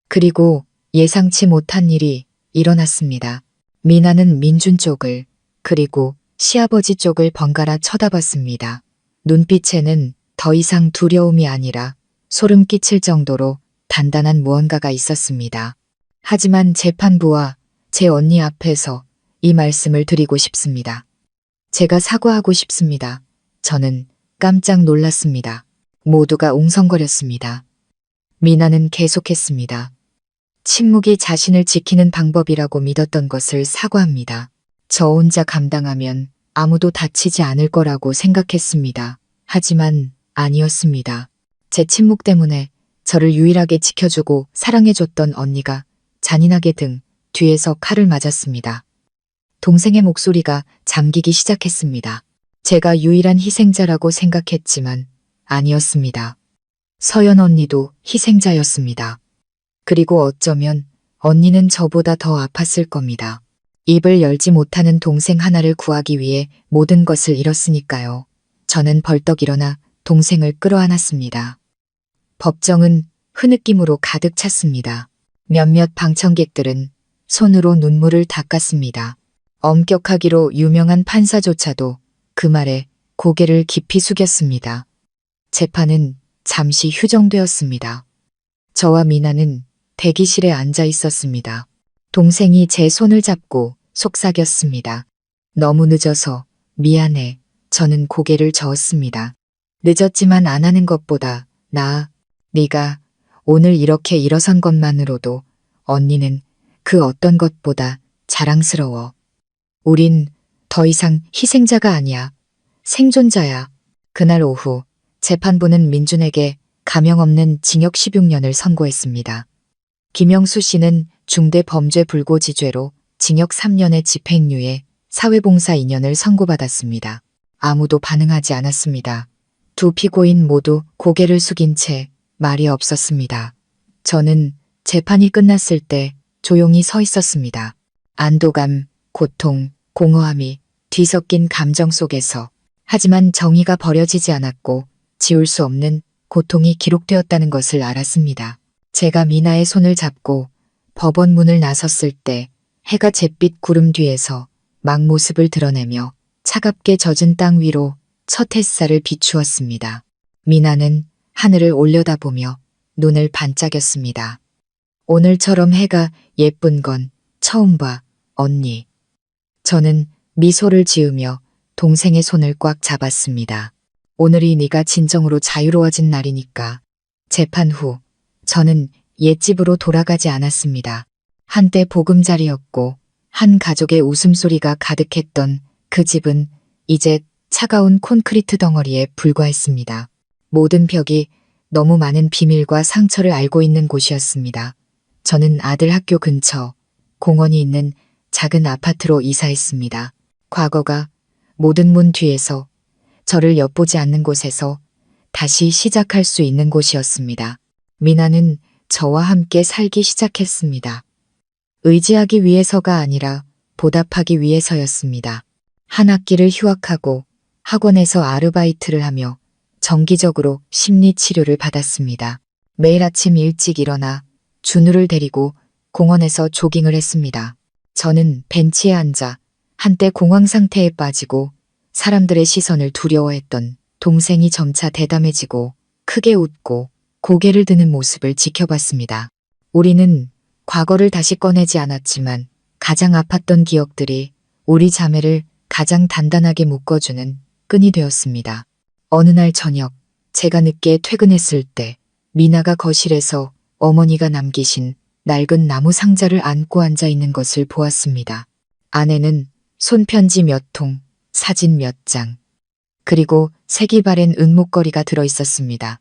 그리고 예상치 못한 일이 일어났습니다. 미나는 민준 쪽을 그리고 시아버지 쪽을 번갈아 쳐다봤습니다. 눈빛에는 더 이상 두려움이 아니라 소름 끼칠 정도로 단단한 무언가가 있었습니다. 하지만 재판부와 제 언니 앞에서 이 말씀을 드리고 싶습니다. 제가 사과하고 싶습니다. 저는 깜짝 놀랐습니다. 모두가 웅성거렸습니다. 미나는 계속했습니다. 침묵이 자신을 지키는 방법이라고 믿었던 것을 사과합니다. 저 혼자 감당하면 아무도 다치지 않을 거라고 생각했습니다. 하지만 아니었습니다. 제 침묵 때문에 저를 유일하게 지켜주고 사랑해줬던 언니가 잔인하게 등 뒤에서 칼을 맞았습니다. 동생의 목소리가 잠기기 시작했습니다. 제가 유일한 희생자라고 생각했지만 아니었습니다. 서연 언니도 희생자였습니다. 그리고 어쩌면 언니는 저보다 더 아팠을 겁니다. 입을 열지 못하는 동생 하나를 구하기 위해 모든 것을 잃었으니까요. 저는 벌떡 일어나 동생을 끌어안았습니다. 법정은 흐느낌으로 가득 찼습니다. 몇몇 방청객들은 손으로 눈물을 닦았습니다. 엄격하기로 유명한 판사조차도 그 말에 고개를 깊이 숙였습니다. 재판은 잠시 휴정되었습니다. 저와 미나는 대기실에 앉아 있었습니다. 동생이 제 손을 잡고 속삭였습니다. 너무 늦어서 미안해. 저는 고개를 저었습니다. 늦었지만 안 하는 것보다 나아. 네가 오늘 이렇게 일어선 것만으로도 언니는 그 어떤 것보다 자랑스러워. 우린 더 이상 희생자가 아니야. 생존자야. 그날 오후 재판부는 민준에게 감형 없는 징역 16년을 선고했습니다. 김영수 씨는 중대 범죄 불고지죄로 징역 3년의 집행유예, 사회봉사 2년을 선고받았습니다. 아무도 반응하지 않았습니다. 두 피고인 모두 고개를 숙인 채 말이 없었습니다. 저는 재판이 끝났을 때 조용히 서 있었습니다. 안도감, 고통, 공허함이 뒤섞인 감정 속에서. 하지만 정의가 버려지지 않았고 지울 수 없는 고통이 기록되었다는 것을 알았습니다. 제가 미나의 손을 잡고 법원 문을 나섰을 때 해가 잿빛 구름 뒤에서 막 모습을 드러내며 차갑게 젖은 땅 위로 첫 햇살을 비추었습니다. 미나는 하늘을 올려다보며 눈을 반짝였습니다. 오늘처럼 해가 예쁜 건 처음 봐, 언니. 저는 미소를 지으며 동생의 손을 꽉 잡았습니다. 오늘이 네가 진정으로 자유로워진 날이니까. 재판 후 저는 옛집으로 돌아가지 않았습니다. 한때 보금자리였고 한 가족의 웃음소리가 가득했던 그 집은 이제 차가운 콘크리트 덩어리에 불과했습니다. 모든 벽이 너무 많은 비밀과 상처를 알고 있는 곳이었습니다. 저는 아들 학교 근처 공원이 있는 작은 아파트로 이사했습니다. 과거가 모든 문 뒤에서 저를 엿보지 않는 곳에서 다시 시작할 수 있는 곳이었습니다. 미나는 저와 함께 살기 시작했습니다. 의지하기 위해서가 아니라 보답하기 위해서였습니다. 한 학기를 휴학하고 학원에서 아르바이트를 하며 정기적으로 심리치료를 받았습니다. 매일 아침 일찍 일어나 준우를 데리고 공원에서 조깅을 했습니다. 저는 벤치에 앉아 한때 공황 상태에 빠지고 사람들의 시선을 두려워했던 동생이 점차 대담해지고 크게 웃고 고개를 드는 모습을 지켜봤습니다. 우리는 과거를 다시 꺼내지 않았지만 가장 아팠던 기억들이 우리 자매를 가장 단단하게 묶어주는 끈이 되었습니다. 어느 날 저녁 제가 늦게 퇴근했을 때 미나가 거실에서 어머니가 남기신 낡은 나무 상자를 안고 앉아 있는 것을 보았습니다. 안에는 손편지 몇 통, 사진 몇 장, 그리고 색이 바랜 은목걸이가 들어있었습니다.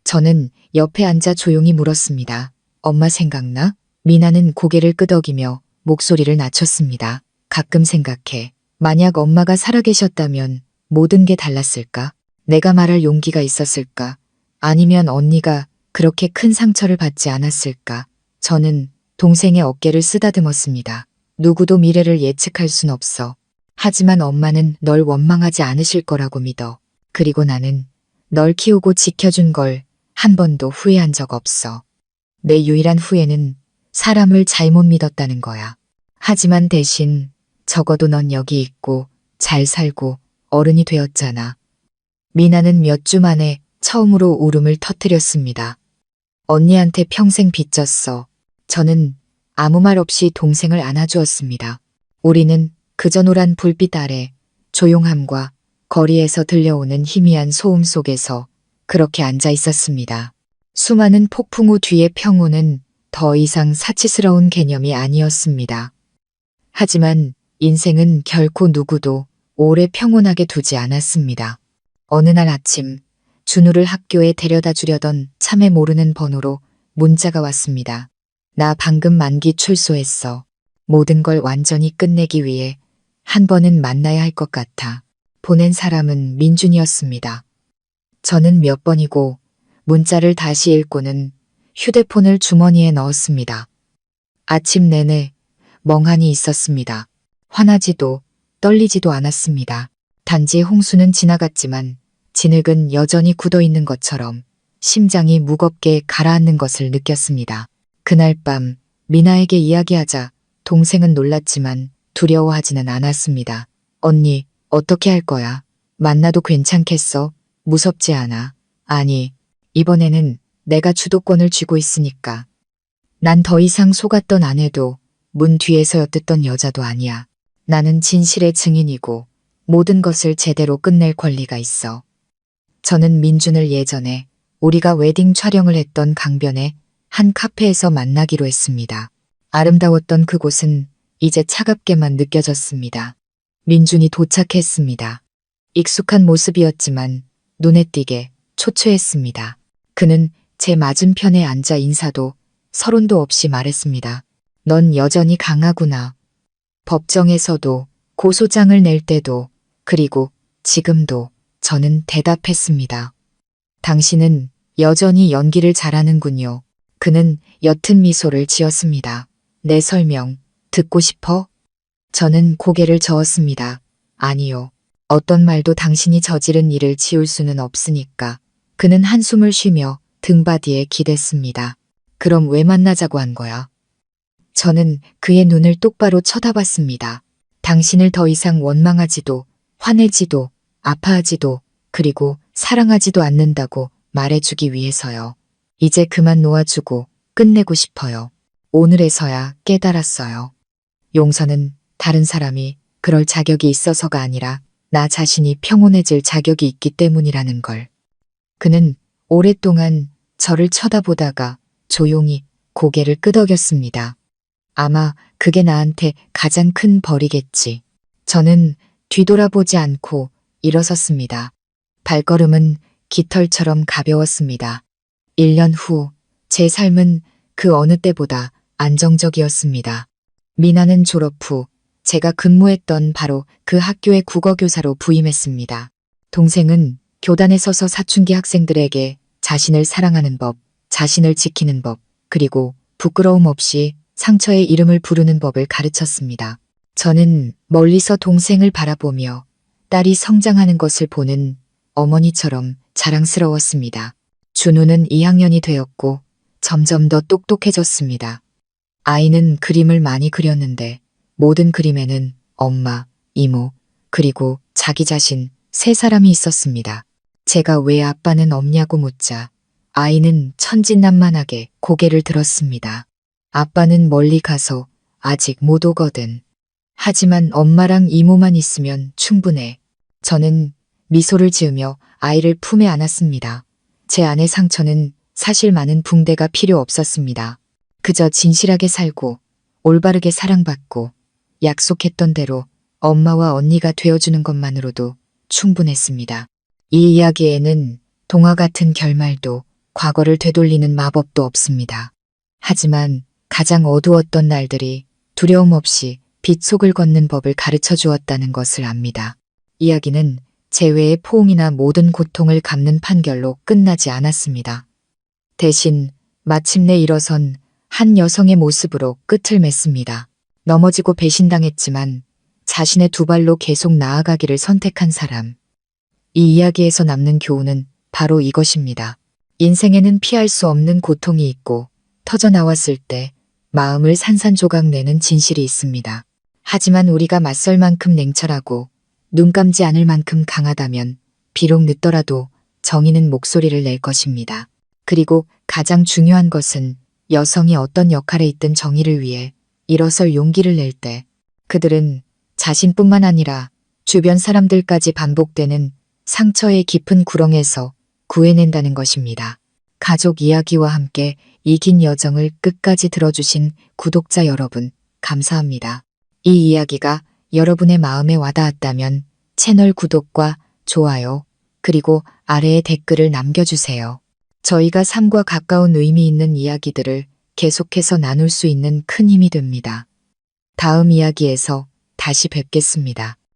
저는 옆에 앉아 조용히 물었습니다. 엄마 생각나? 미나는 고개를 끄덕이며 목소리를 낮췄습니다. 가끔 생각해. 만약 엄마가 살아계셨다면 모든 게 달랐을까? 내가 말할 용기가 있었을까? 아니면 언니가 그렇게 큰 상처를 받지 않았을까? 저는 동생의 어깨를 쓰다듬었습니다. 누구도 미래를 예측할 순 없어. 하지만 엄마는 널 원망하지 않으실 거라고 믿어. 그리고 나는 널 키우고 지켜준 걸 한 번도 후회한 적 없어. 내 유일한 후회는 사람을 잘못 믿었다는 거야. 하지만 대신 적어도 넌 여기 있고 잘 살고 어른이 되었잖아. 미나는 몇 주 만에 처음으로 울음을 터뜨렸습니다. 언니한테 평생 빚졌어. 저는 아무 말 없이 동생을 안아주었습니다. 우리는 그저 노란 불빛 아래 조용함과 거리에서 들려오는 희미한 소음 속에서 그렇게 앉아 있었습니다. 수많은 폭풍 후 뒤의 평온은 더 이상 사치스러운 개념이 아니었습니다. 하지만 인생은 결코 누구도 오래 평온하게 두지 않았습니다. 어느 날 아침 준우를 학교에 데려다 주려던 참에 모르는 번호로 문자가 왔습니다. 나 방금 만기 출소했어. 모든 걸 완전히 끝내기 위해 한 번은 만나야 할 것 같아. 보낸 사람은 민준이었습니다. 저는 몇 번이고 문자를 다시 읽고는 휴대폰을 주머니에 넣었습니다. 아침 내내 멍하니 있었습니다. 화나지도 떨리지도 않았습니다. 단지 홍수는 지나갔지만 진흙은 여전히 굳어있는 것처럼 심장이 무겁게 가라앉는 것을 느꼈습니다. 그날 밤 미나에게 이야기하자 동생은 놀랐지만 두려워하지는 않았습니다. 언니, 어떻게 할 거야? 만나도 괜찮겠어? 무섭지 않아? 아니, 이번에는 내가 주도권을 쥐고 있으니까. 난 더 이상 속았던 아내도 문 뒤에서 엿듣던 여자도 아니야. 나는 진실의 증인이고 모든 것을 제대로 끝낼 권리가 있어. 저는 민준을 예전에 우리가 웨딩 촬영을 했던 강변의 한 카페에서 만나기로 했습니다. 아름다웠던 그곳은 이제 차갑게만 느껴졌습니다. 민준이 도착했습니다. 익숙한 모습이었지만 눈에 띄게 초췌했습니다. 그는 제 맞은편에 앉아 인사도 서론도 없이 말했습니다. 넌 여전히 강하구나. 법정에서도 고소장을 낼 때도 그리고 지금도 저는 대답했습니다. 당신은 여전히 연기를 잘하는군요. 그는 옅은 미소를 지었습니다. 내 설명 듣고 싶어? 저는 고개를 저었습니다. 아니요. 어떤 말도 당신이 저지른 일을 지울 수는 없으니까. 그는 한숨을 쉬며 등받이에 기댔습니다. 그럼 왜 만나자고 한 거야? 저는 그의 눈을 똑바로 쳐다봤습니다. 당신을 더 이상 원망하지도 화내지도 아파하지도 그리고 사랑하지도 않는다고 말해주기 위해서요. 이제 그만 놓아주고 끝내고 싶어요. 오늘에서야 깨달았어요. 용서는 다른 사람이 그럴 자격이 있어서가 아니라 나 자신이 평온해질 자격이 있기 때문이라는 걸. 그는 오랫동안 저를 쳐다보다가 조용히 고개를 끄덕였습니다. 아마 그게 나한테 가장 큰 벌이겠지. 저는 뒤돌아보지 않고 일어섰습니다. 발걸음은 깃털처럼 가벼웠습니다. 1년 후 제 삶은 그 어느 때보다 안정적이었습니다. 미나는 졸업 후 제가 근무했던 바로 그 학교의 국어교사로 부임했습니다. 동생은 교단에 서서 사춘기 학생들에게 자신을 사랑하는 법, 자신을 지키는 법, 그리고 부끄러움 없이 상처의 이름을 부르는 법을 가르쳤습니다. 저는 멀리서 동생을 바라보며 딸이 성장하는 것을 보는 어머니처럼 자랑스러웠습니다. 준우는 2학년이 되었고 점점 더 똑똑해졌습니다. 아이는 그림을 많이 그렸는데 모든 그림에는 엄마, 이모, 그리고 자기 자신 세 사람이 있었습니다. 제가 왜 아빠는 없냐고 묻자 아이는 천진난만하게 고개를 들었습니다. 아빠는 멀리 가서 아직 못 오거든. 하지만 엄마랑 이모만 있으면 충분해. 저는 미소를 지으며 아이를 품에 안았습니다. 제 안의 상처는 사실 많은 붕대가 필요 없었습니다. 그저 진실하게 살고 올바르게 사랑받고 약속했던 대로 엄마와 언니가 되어주는 것만으로도 충분했습니다. 이 이야기에는 동화 같은 결말도 과거를 되돌리는 마법도 없습니다. 하지만 가장 어두웠던 날들이 두려움 없이 빛 속을 걷는 법을 가르쳐 주었다는 것을 압니다. 이야기는 재회의 포옹이나 모든 고통을 갚는 판결로 끝나지 않았습니다. 대신 마침내 일어선 한 여성의 모습으로 끝을 맺습니다. 넘어지고 배신당했지만 자신의 두 발로 계속 나아가기를 선택한 사람. 이 이야기에서 남는 교훈은 바로 이것입니다. 인생에는 피할 수 없는 고통이 있고 터져나왔을 때 마음을 산산조각 내는 진실이 있습니다. 하지만 우리가 맞설 만큼 냉철하고 눈 감지 않을 만큼 강하다면 비록 늦더라도 정의는 목소리를 낼 것입니다. 그리고 가장 중요한 것은 여성이 어떤 역할에 있든 정의를 위해 일어설 용기를 낼 때 그들은 자신뿐만 아니라 주변 사람들까지 반복되는 상처의 깊은 구렁에서 구해낸다는 것입니다. 가족 이야기와 함께 이 긴 여정을 끝까지 들어주신 구독자 여러분, 감사합니다. 이 이야기가 여러분의 마음에 와닿았다면 채널 구독과 좋아요, 그리고 아래에 댓글을 남겨주세요. 저희가 삶과 가까운 의미 있는 이야기들을 계속해서 나눌 수 있는 큰 힘이 됩니다. 다음 이야기에서 다시 뵙겠습니다.